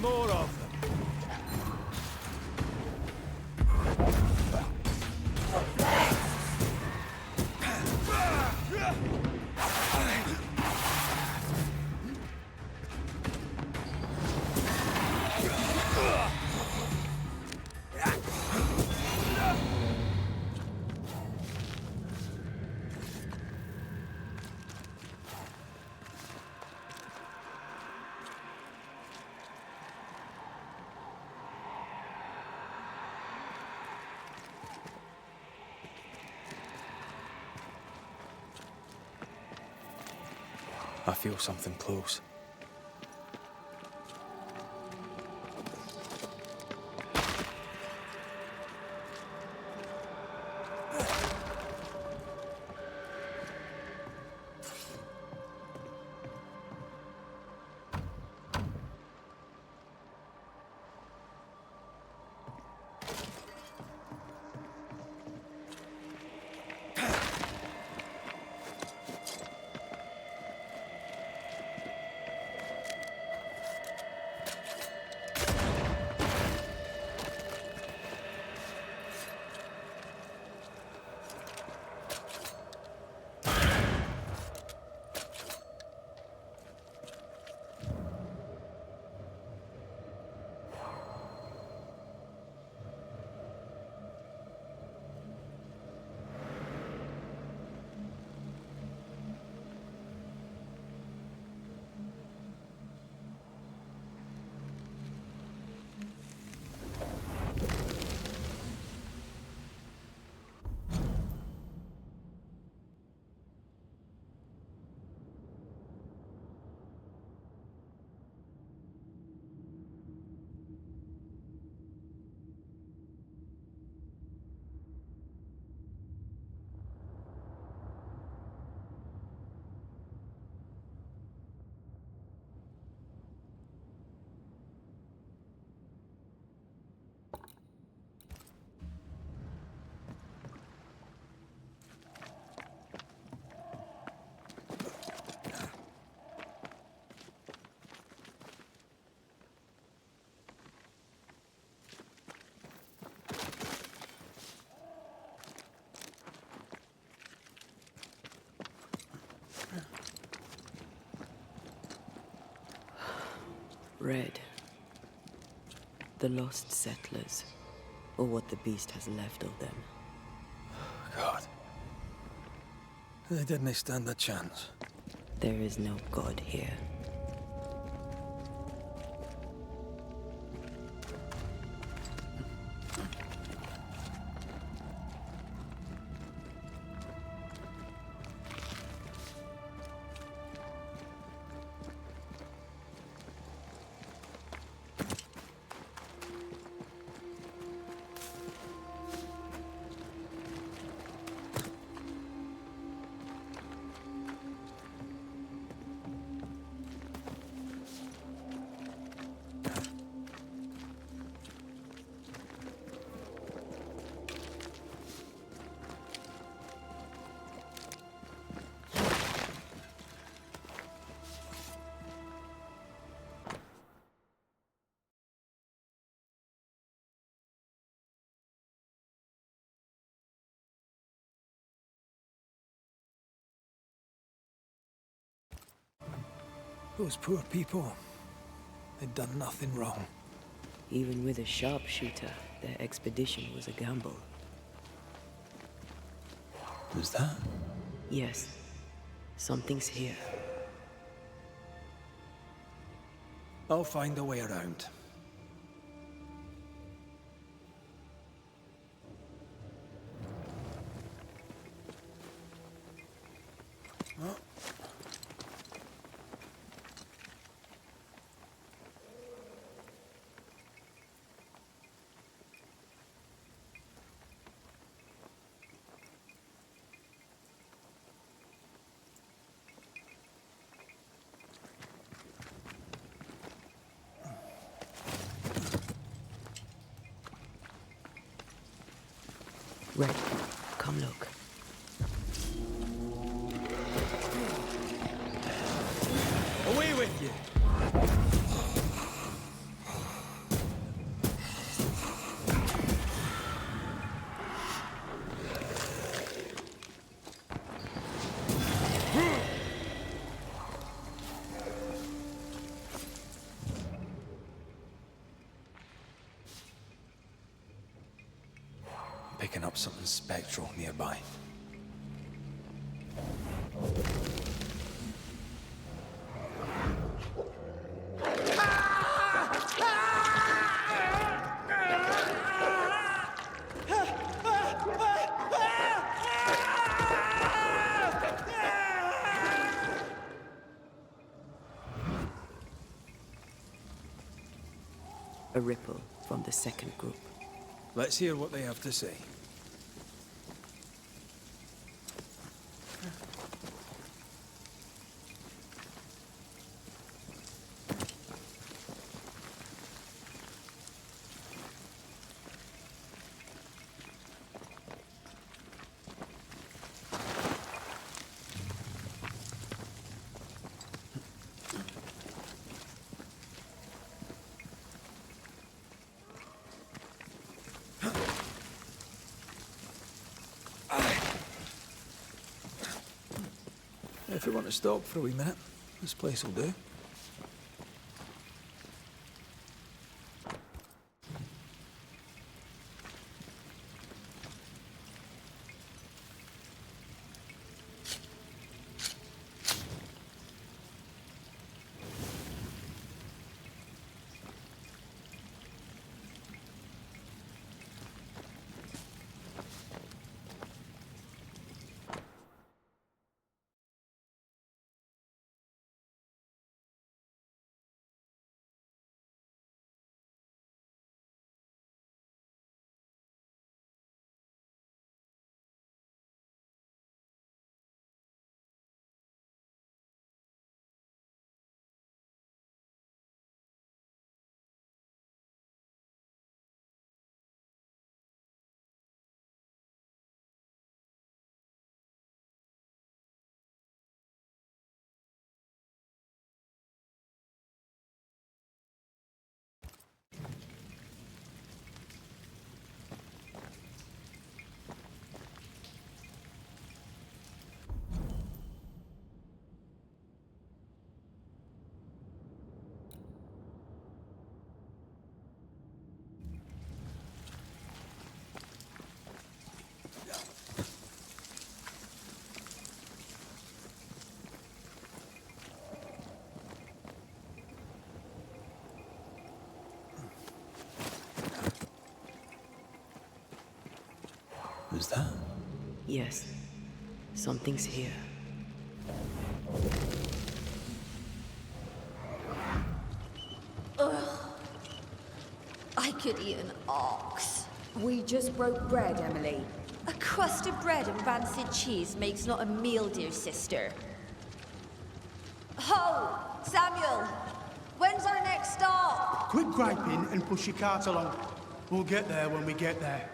more of them. I feel something close. Red. The lost settlers, or what the beast has left of them. God. They didn't stand a chance. There is no God here. Those poor people. They'd done nothing wrong. Even with a sharpshooter, their expedition was a gamble. Was that? Yes. Something's here. I'll find a way around. Red, come look. Away with you! picking up something spectral nearby. A ripple from the second group. Let's hear what they have to say. If we want to stop for a wee minute, this place will do. Who's that? Yes, something's here. Ugh. I could eat an ox. We just broke bread, Emily. A crust of bread and rancid cheese makes not a meal, dear sister. Ho! Samuel! When's our next stop? Quit griping and push your cart along. We'll get there when we get there.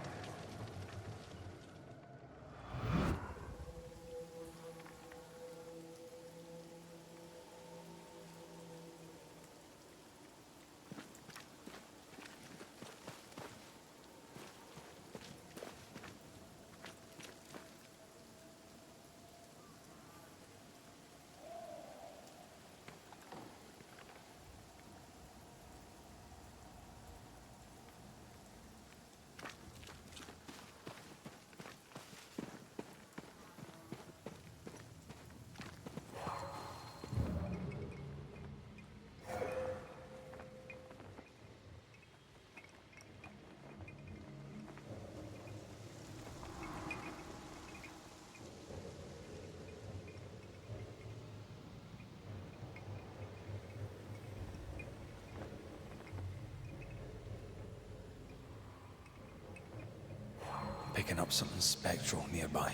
Picking up something spectral nearby.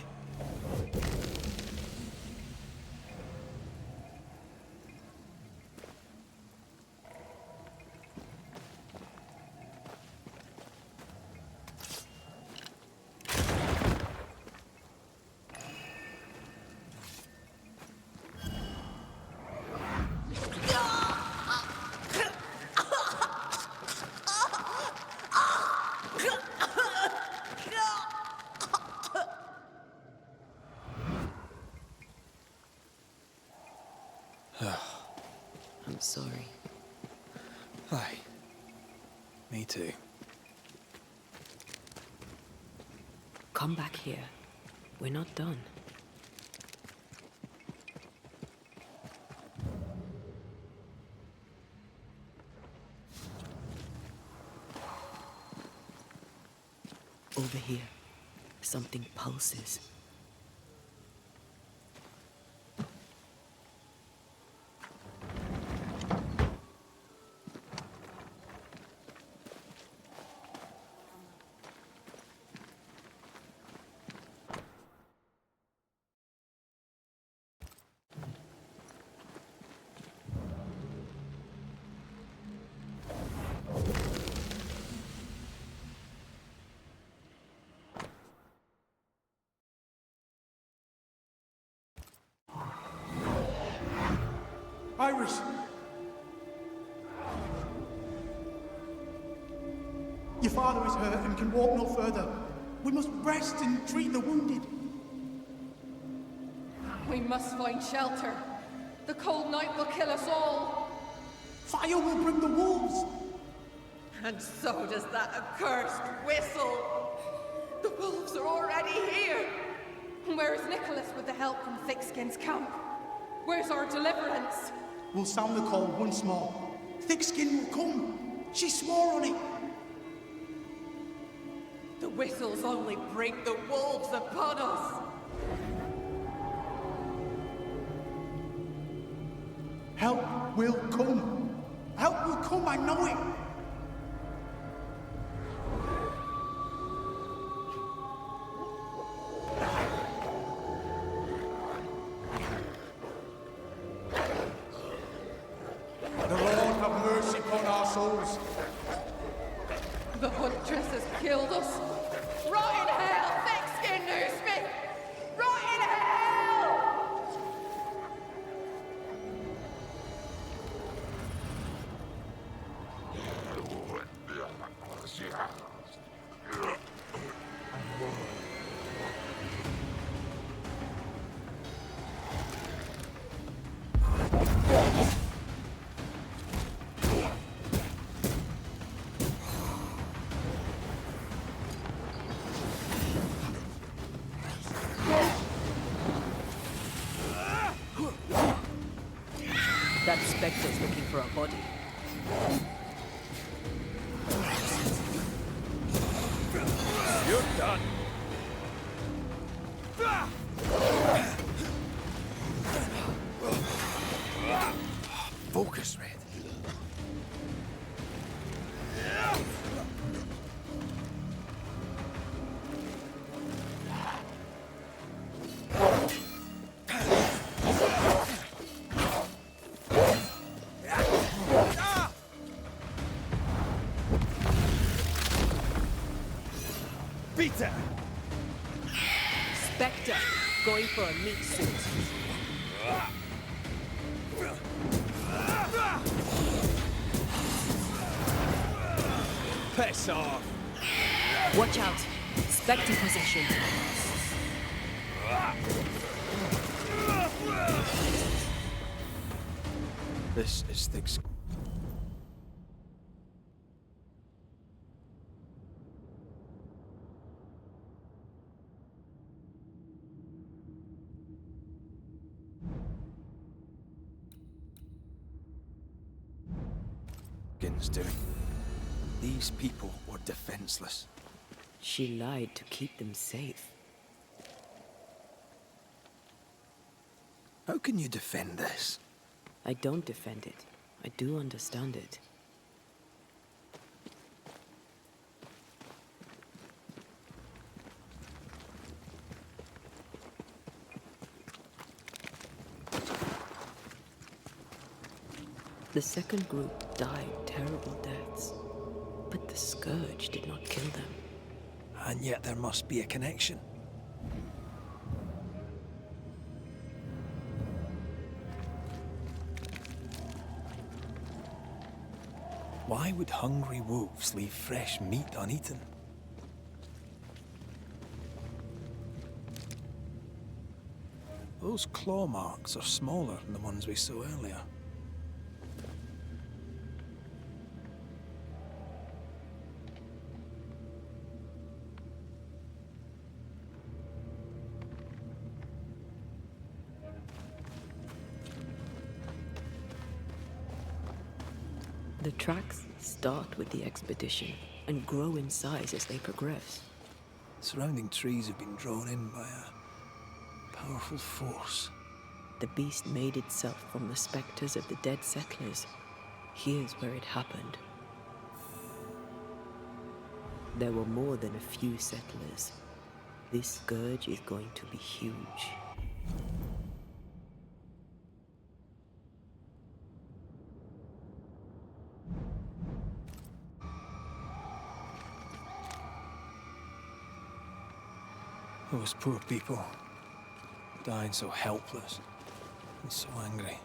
I'm sorry. Aye. Me too. Come back here. We're not done. Over here, something pulses. Iris! Your father is hurt and can walk no further. We must rest and treat the wounded. We must find shelter. The cold night will kill us all. Fire will bring the wolves. And so does that accursed whistle. The wolves are already here. Where is Nicholas with the help from Thickskin's camp? Where's our deliverance? We'll sound the call once more. Thickskin will come. She swore on it. The whistles only bring the wolves upon us. Help will come. Help will come, I know it. The Lord have mercy upon our souls. The huntress has killed us. Rot in hell, thick-skinned newsmith! Rot in hell! That Spectre's looking for a body. You're done. Focus, Red. Peter! Spectre, going for a meat suit. Piss off! Watch out! Spectre possession. This is Thick's. Doing. These people were defenseless. She lied to keep them safe. How can you defend this? I don't defend it. I do understand it. The second group died terrible deaths, but the Scourge did not kill them. And yet there must be a connection. Why would hungry wolves leave fresh meat uneaten? Those claw marks are smaller than the ones we saw earlier. The tracks start with the expedition and grow in size as they progress. Surrounding trees have been drawn in by a powerful force. The beast made itself from the specters of the dead settlers. Here's where it happened. There were more than a few settlers. This scourge is going to be huge. Those poor people, dying so helpless and so angry.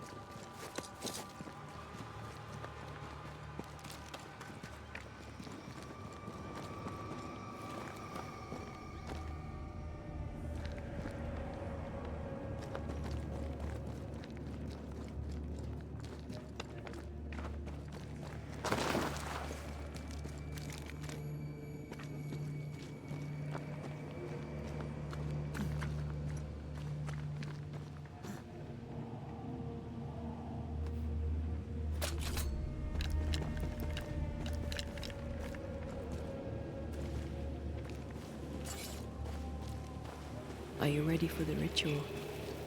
Are you ready for the ritual?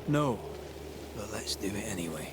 No, but let's do it anyway.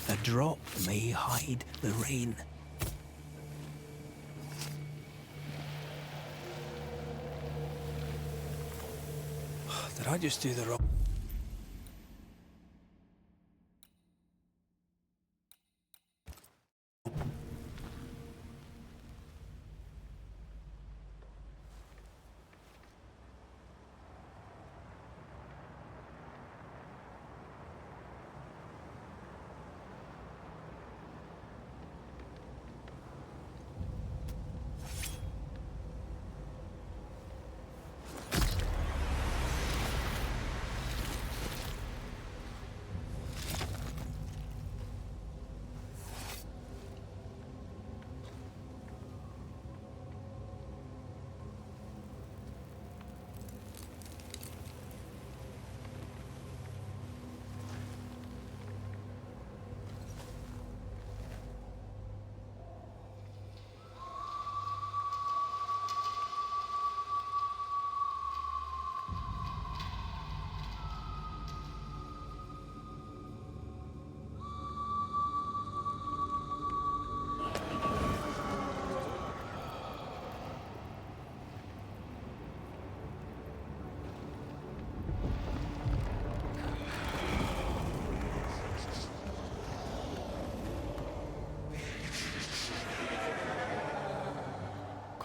A drop may hide the rain. Did I just do the wrong...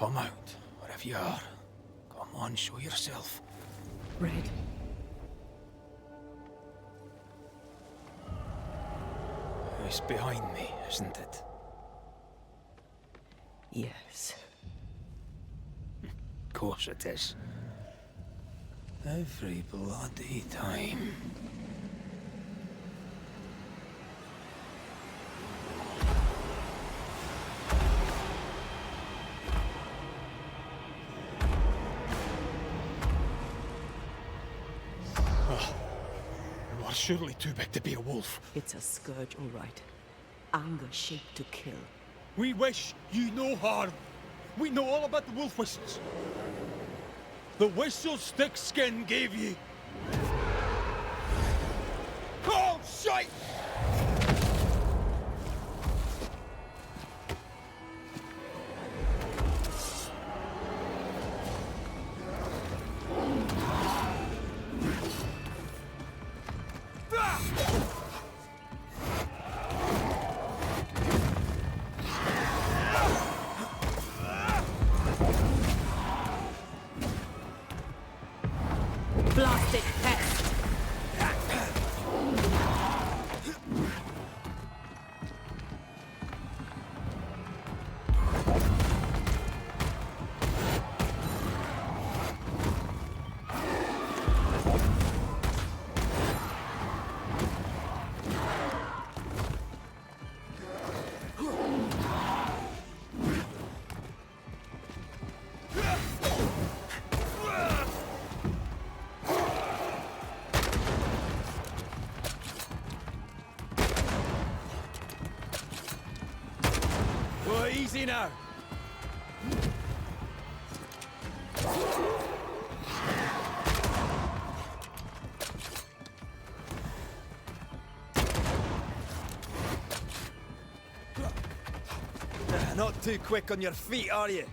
Come out, wherever you are. Come on, show yourself. Red. It's behind me, isn't it? Yes. Of course it is. Every bloody time. You are surely too big to be a wolf. It's a scourge, all right. Anger shaped to kill. We wish you no harm. We know all about the wolf whistles. The whistles Thickskin gave you. Oh, shite! Blasted pest! Well, easy now. Not too quick on your feet, are you?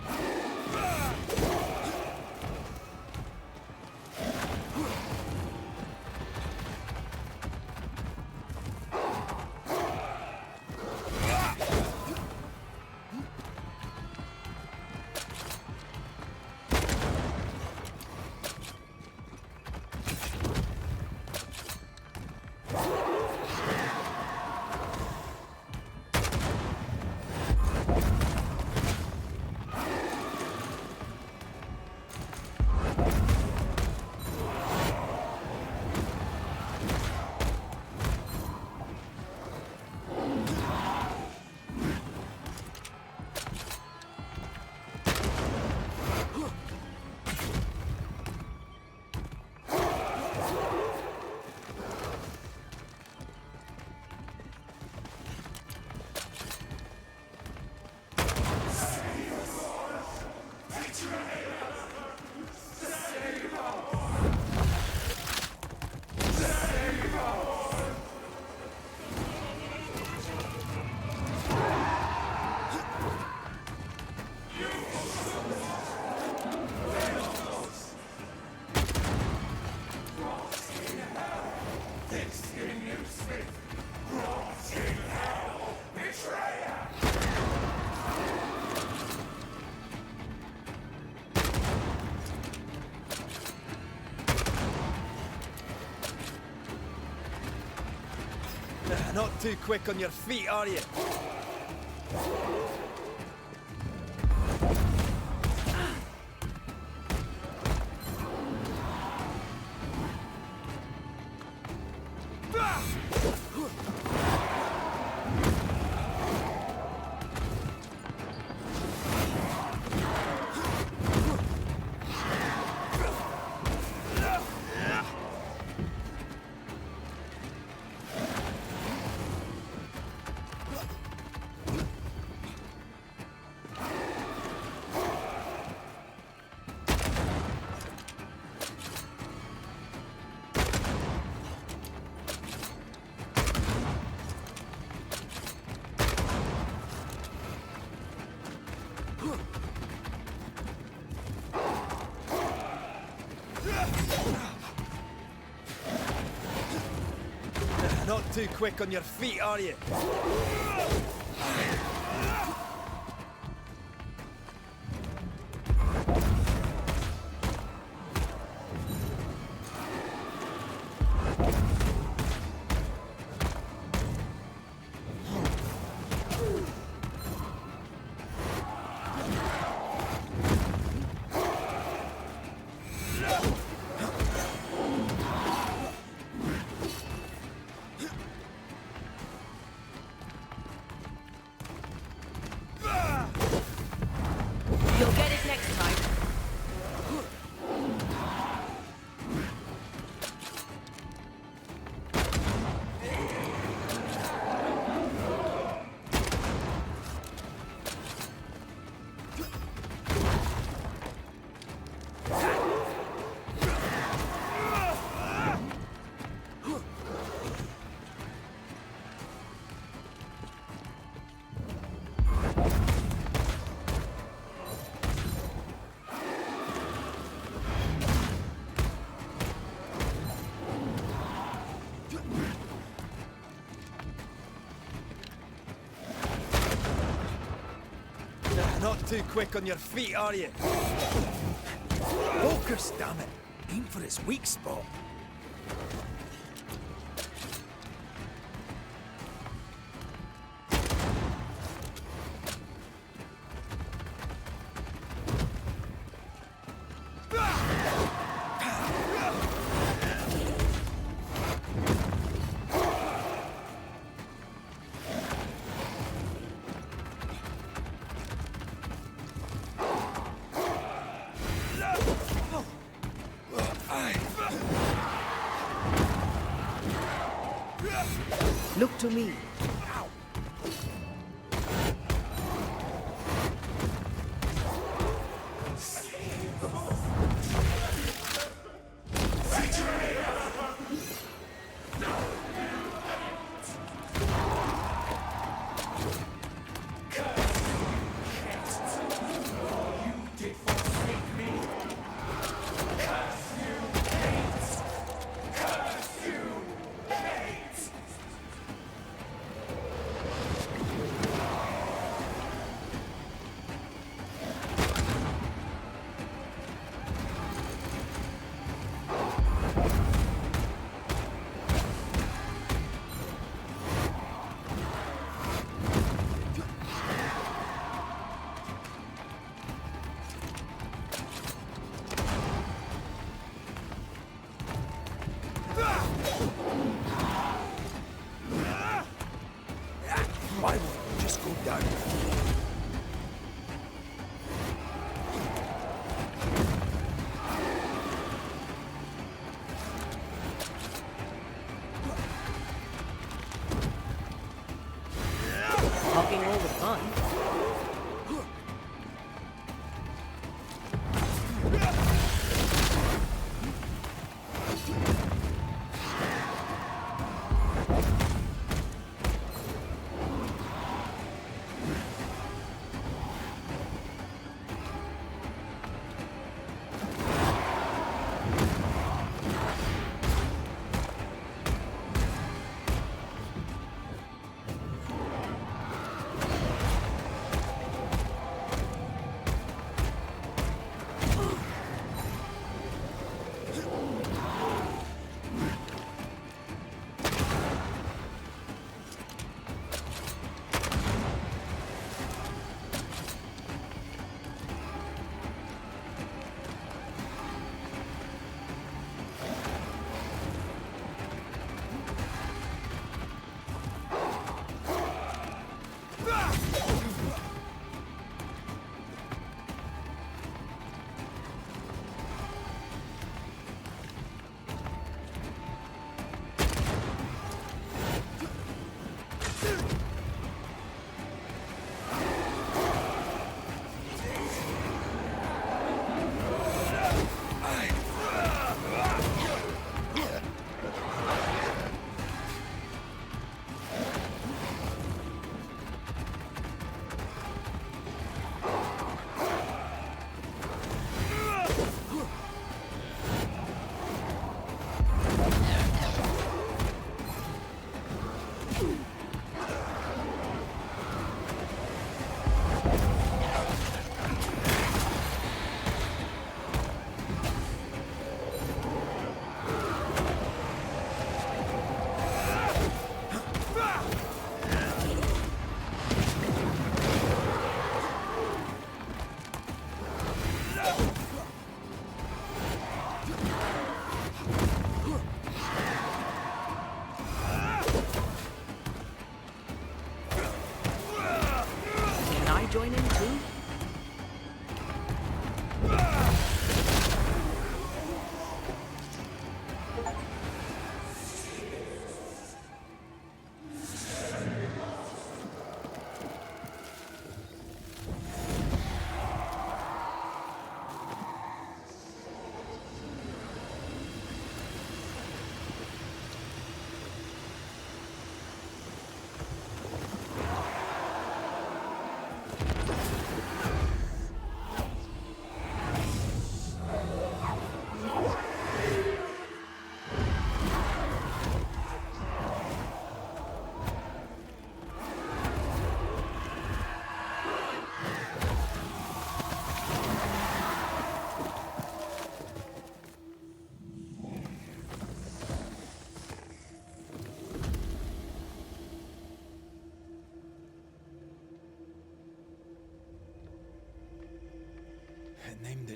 Not too quick on your feet, are you? Not too quick on your feet, are you? too quick on your feet, are you? Focus, damn it! Aim for his weak spot. Look to me. Why won't you just go down? Talking all the fun.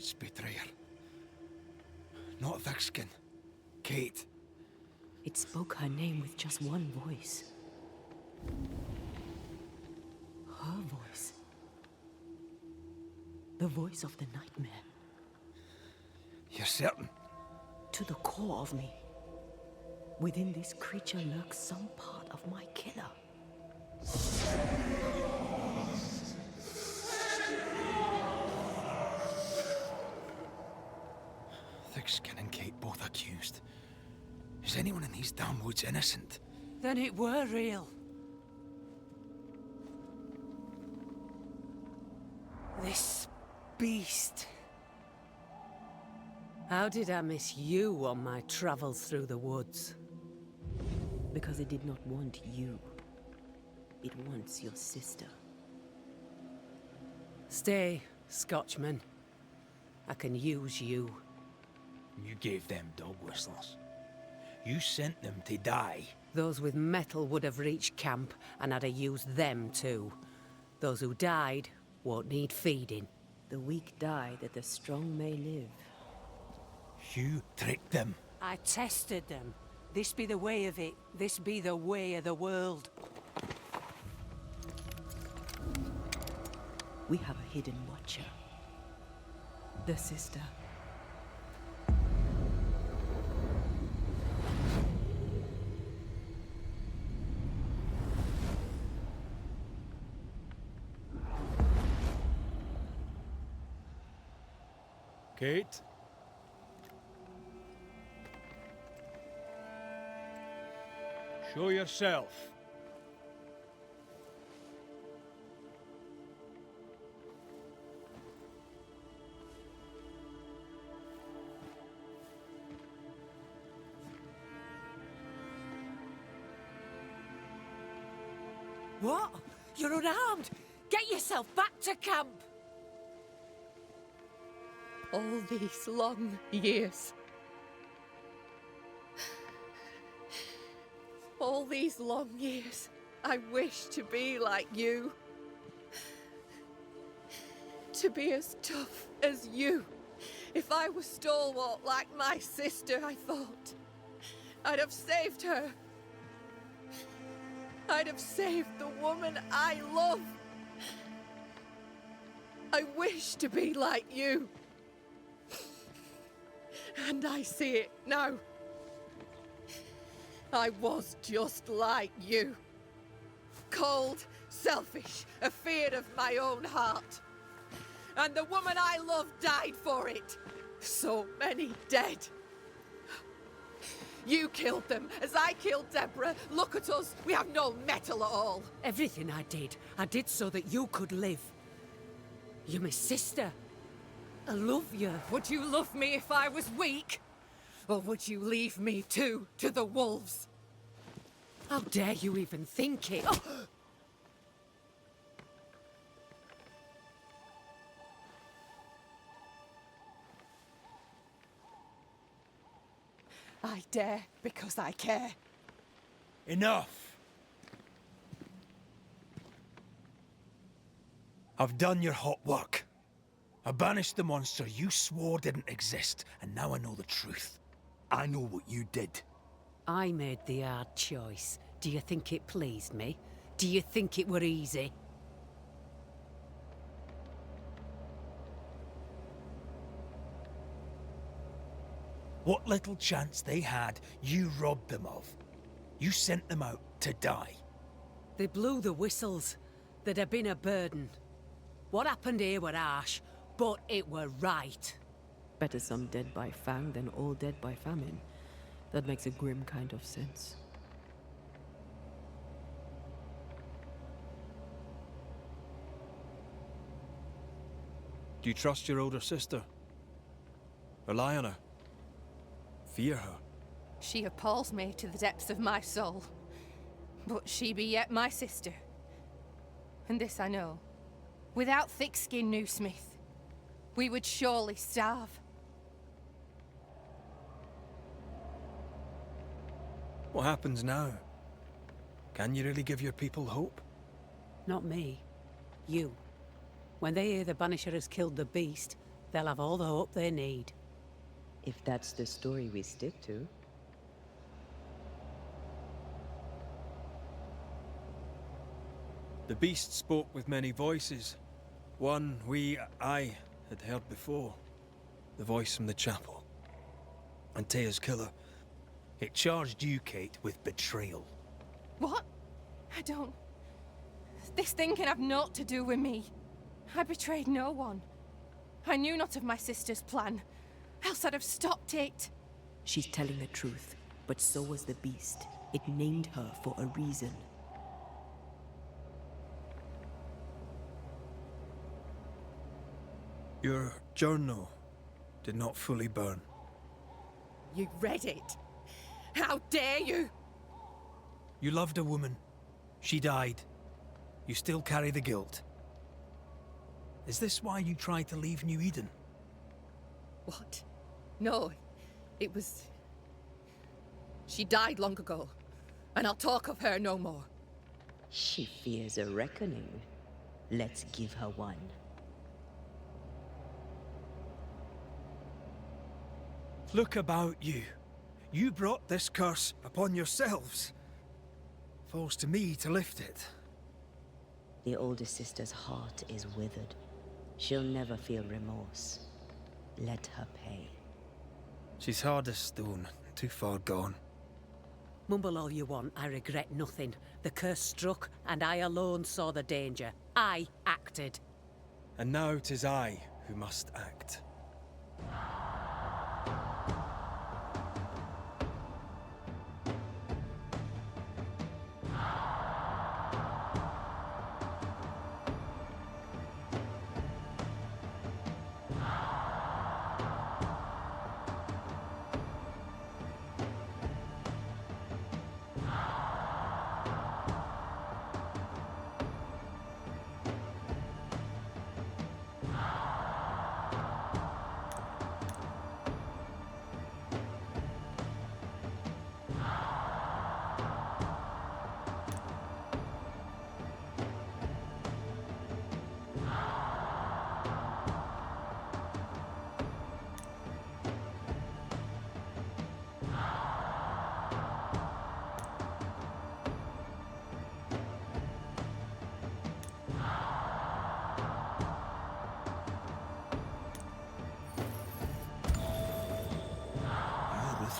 its betrayer. Not Thickskin. Kate. It spoke her name with just one voice. Her voice. The voice of the nightmare. You're certain? To the core of me. Within this creature lurks some part of my killer. Thickskin and Kate both accused. Is anyone in these damn woods innocent? Then it were real. This beast. How did I miss you on my travels through the woods? Because it did not want you. It wants your sister. Stay, Scotchman. I can use you. You gave them dog whistles. You sent them to die. Those with metal would have reached camp, and I'd have used them too. Those who died won't need feeding. The weak die that the strong may live. You tricked them. I tested them. This be the way of it. This be the way of the world. We have a hidden watcher. The sister. Kate? Show yourself. What? You're unarmed! Get yourself back to camp! All these long years. All these long years, I wish to be like you. To be as tough as you. If I was stalwart like my sister, I thought, I'd have saved her. I'd have saved the woman I love. I wish to be like you. And I see it now. I was just like you. Cold, selfish, afeard of my own heart. And the woman I love died for it. So many dead. You killed them, as I killed Deborah. Look at us, we have no metal at all. Everything I did so that you could live. You're my sister. I love you. Would you love me if I was weak? Or would you leave me too to the wolves? How dare you even think it? Oh! I dare because I care. Enough! I've done your hot work. I banished the monster you swore didn't exist, and now I know the truth. I know what you did. I made the hard choice. Do you think it pleased me? Do you think it were easy? What little chance they had, you robbed them of. You sent them out to die. They blew the whistles. There'd have been a burden. What happened here were harsh, but it were right. Better some dead by fang than all dead by famine. That makes a grim kind of sense. Do you trust your older sister? Rely on her? Fear her? She appalls me to the depths of my soul. But she be yet my sister. And this I know. Without thick-skinned New Smith, we would surely starve. What happens now? Can you really give your people hope? Not me. You. When they hear the Banisher has killed the beast, they'll have all the hope they need. If that's the story we stick to. The beast spoke with many voices. One I had heard before. The voice from the chapel. Antea's killer. It charged you, Kate, with betrayal. What? I don't... This thing can have naught to do with me. I betrayed no one. I knew not of my sister's plan, else I'd have stopped it. She's telling the truth, but so was the beast. It named her for a reason. Your journal did not fully burn. You read it? How dare you? You loved a woman. She died. You still carry the guilt. Is this why you tried to leave New Eden? What? No, it was... She died long ago, and I'll talk of her no more. She fears a reckoning. Let's give her one. Look about you. You brought this curse upon yourselves. Falls to me to lift it. The older sister's heart is withered. She'll never feel remorse. Let her pay. She's hard as stone, too far gone. Mumble all you want, I regret nothing. The curse struck, and I alone saw the danger. I acted. And now 'tis I who must act.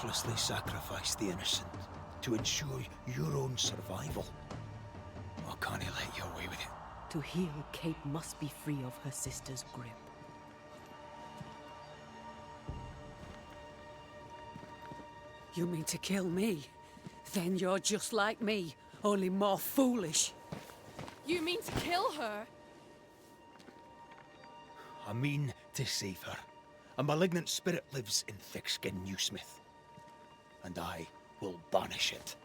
Ruthlessly sacrifice the innocent to ensure your own survival. Or can't he let you away with it? To heal, Kate must be free of her sister's grip. You mean to kill me? Then you're just like me, only more foolish. You mean to kill her? I mean to save her. A malignant spirit lives in thick-skinned Newsmith. And I will banish it.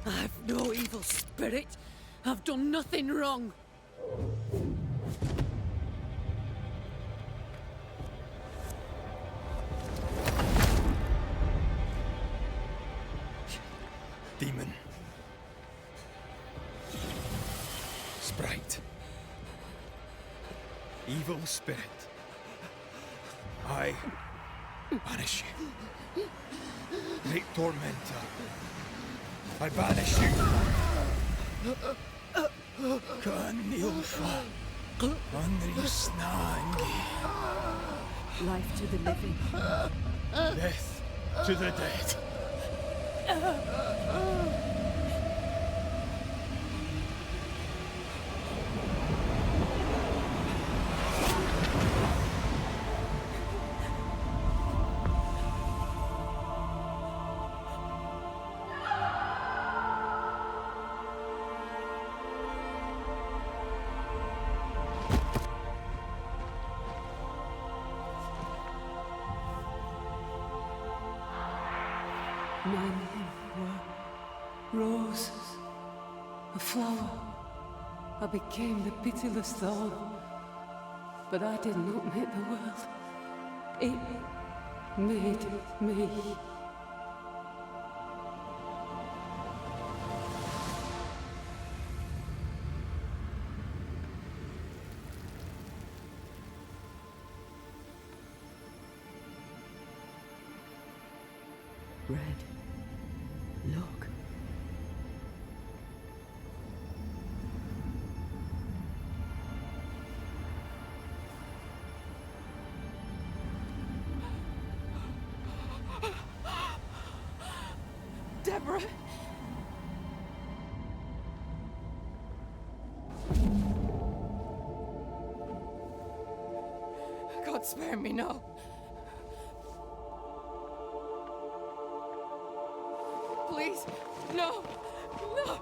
I've no evil spirit. I've done nothing wrong. Demon. Sprite. Evil spirit. I banish you. Great tormentor. I banish you. Kanilfa. Andri Snangi. Life to the living. Death to the dead. My name were roses, a flower. I became the pitiless thorn. But I did not make the world. It made me. Red. Look. Deborah! God spare me, no. Please, no, no.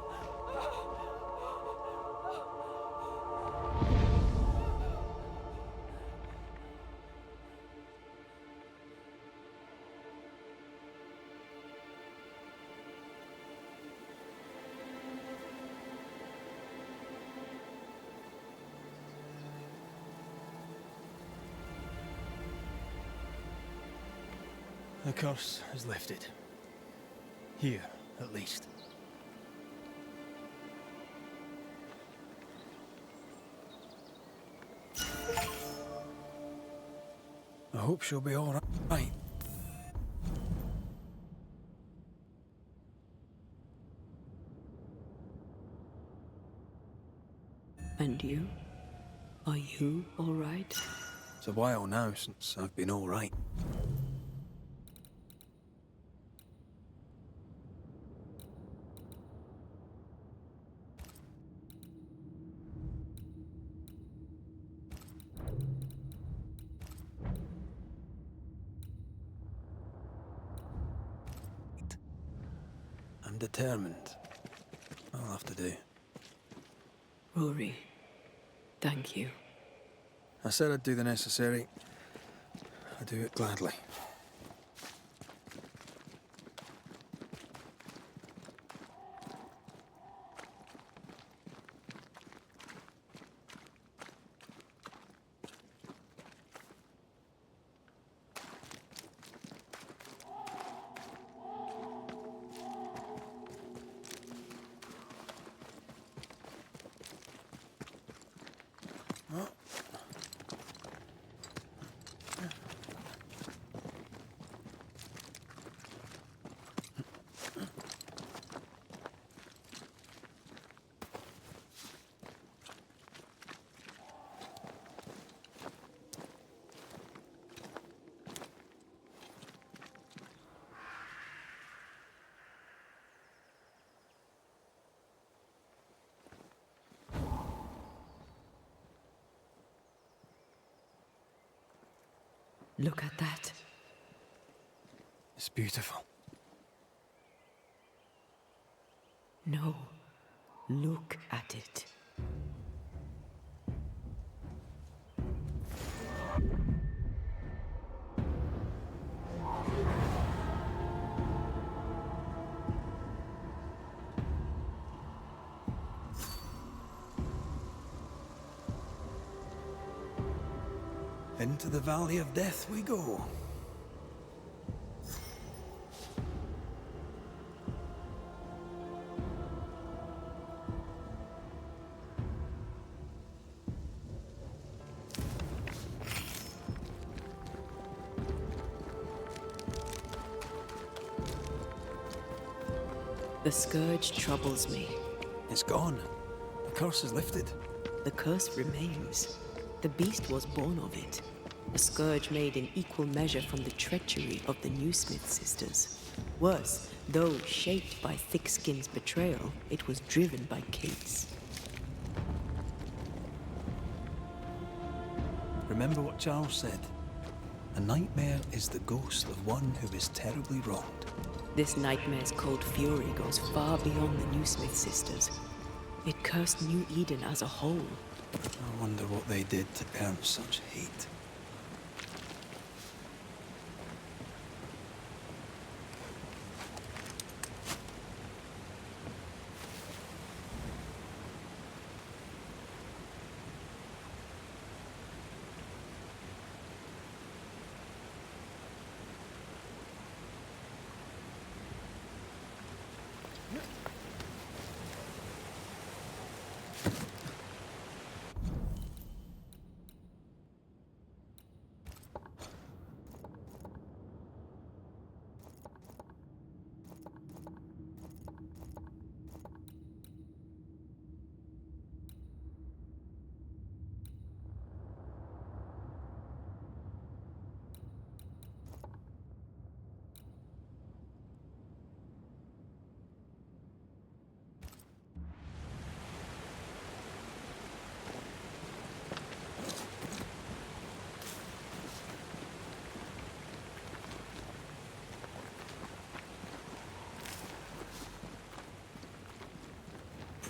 The curse is lifted. Here, at least. I hope she'll be all right. And you? Are you all right? It's a while now since I've been all right. I'm determined. I'll have to do. Rory, thank you. I said I'd do the necessary. I do it gladly. Look at that. It's beautiful. No, look at it. Into the Valley of Death we go. The scourge troubles me. It's gone. The curse is lifted. The curse remains. The beast was born of it. A scourge made in equal measure from the treachery of the Newsmith sisters. Worse, though shaped by Thickskin's betrayal, it was driven by Kate's. Remember what Charles said. A nightmare is the ghost of one who is terribly wronged. This nightmare's cold fury goes far beyond the Newsmith sisters. It cursed New Eden as a whole. I wonder what they did to earn such hate.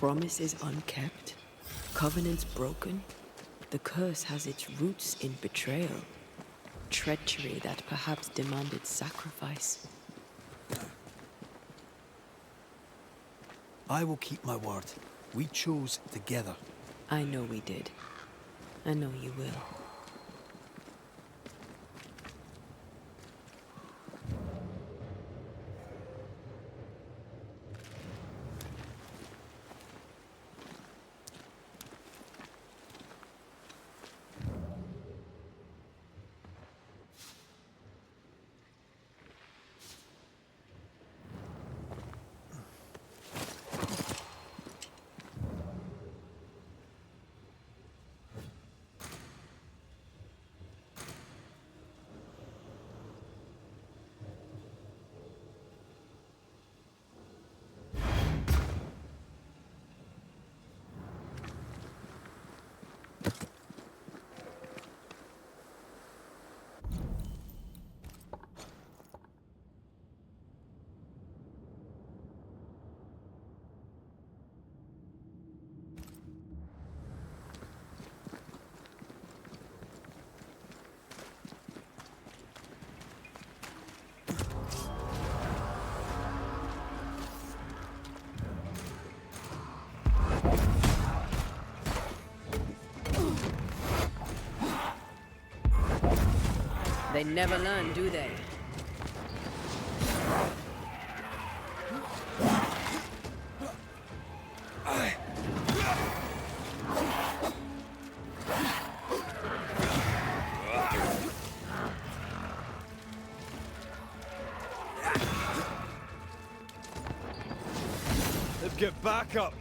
promise is unkept, covenants broken, the curse has its roots in betrayal, treachery that perhaps demanded sacrifice. I will keep my word. We chose together. I know we did. I know you will. They never learn, do they? Let's get back up.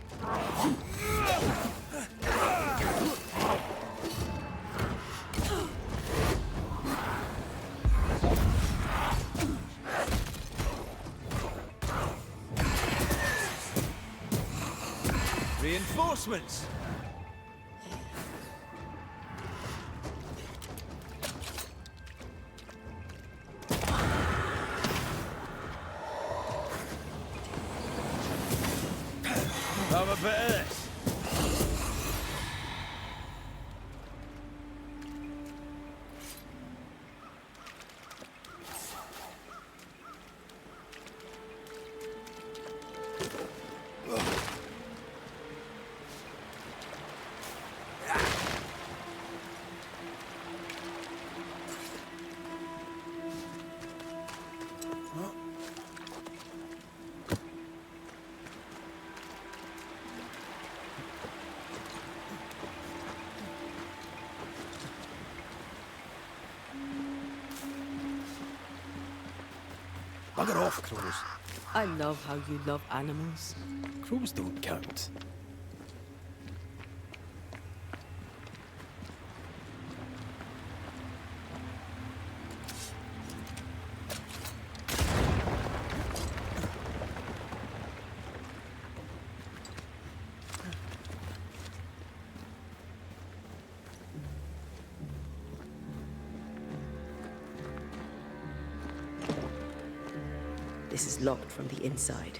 Reinforcements! Have a bit of this. Bugger off, crows. I love how you love animals. Crows don't count. This is locked from the inside.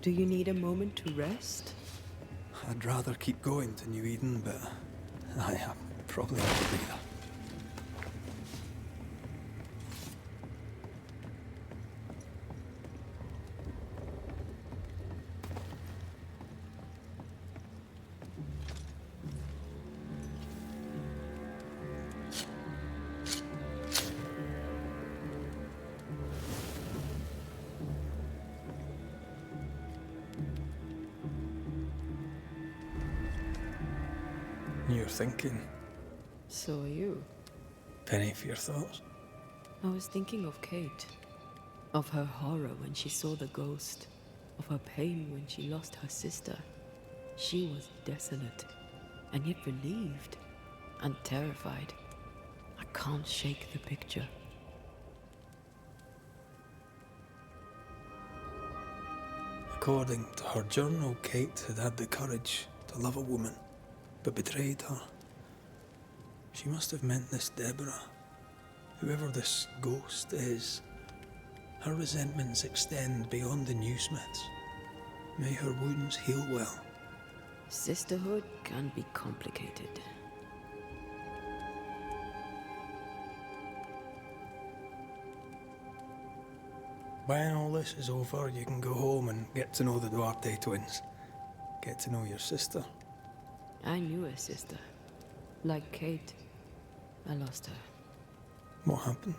Do you need a moment to rest? I'd rather keep going to New Eden, but I probably need a breather. You're thinking. So are you. Penny for your thoughts. I was thinking of Kate. Of her horror when she saw the ghost. Of her pain when she lost her sister. She was desolate, and yet relieved, and terrified. I can't shake the picture. According to her journal, Kate had had the courage to love a woman, but betrayed her. She must have meant this Deborah. Whoever this ghost is, her resentments extend beyond the new smiths. May her wounds heal well. Sisterhood can be complicated. When all this is over, you can go home and get to know the Duarte twins. Get to know your sister. I knew a sister. Like Kate, I lost her. What happened?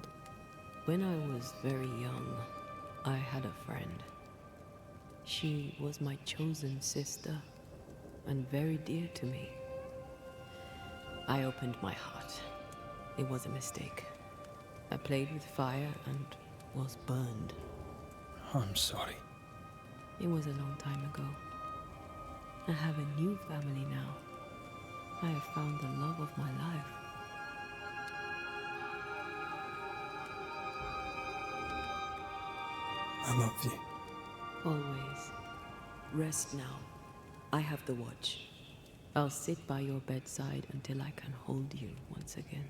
When I was very young, I had a friend. She was my chosen sister, and very dear to me. I opened my heart. It was a mistake. I played with fire and was burned. I'm sorry. It was a long time ago. I have a new family now. I have found the love of my life. I love you. Always. Rest now. I have the watch. I'll sit by your bedside until I can hold you once again.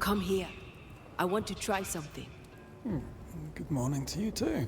Come here. I want to try something. Good morning to you too.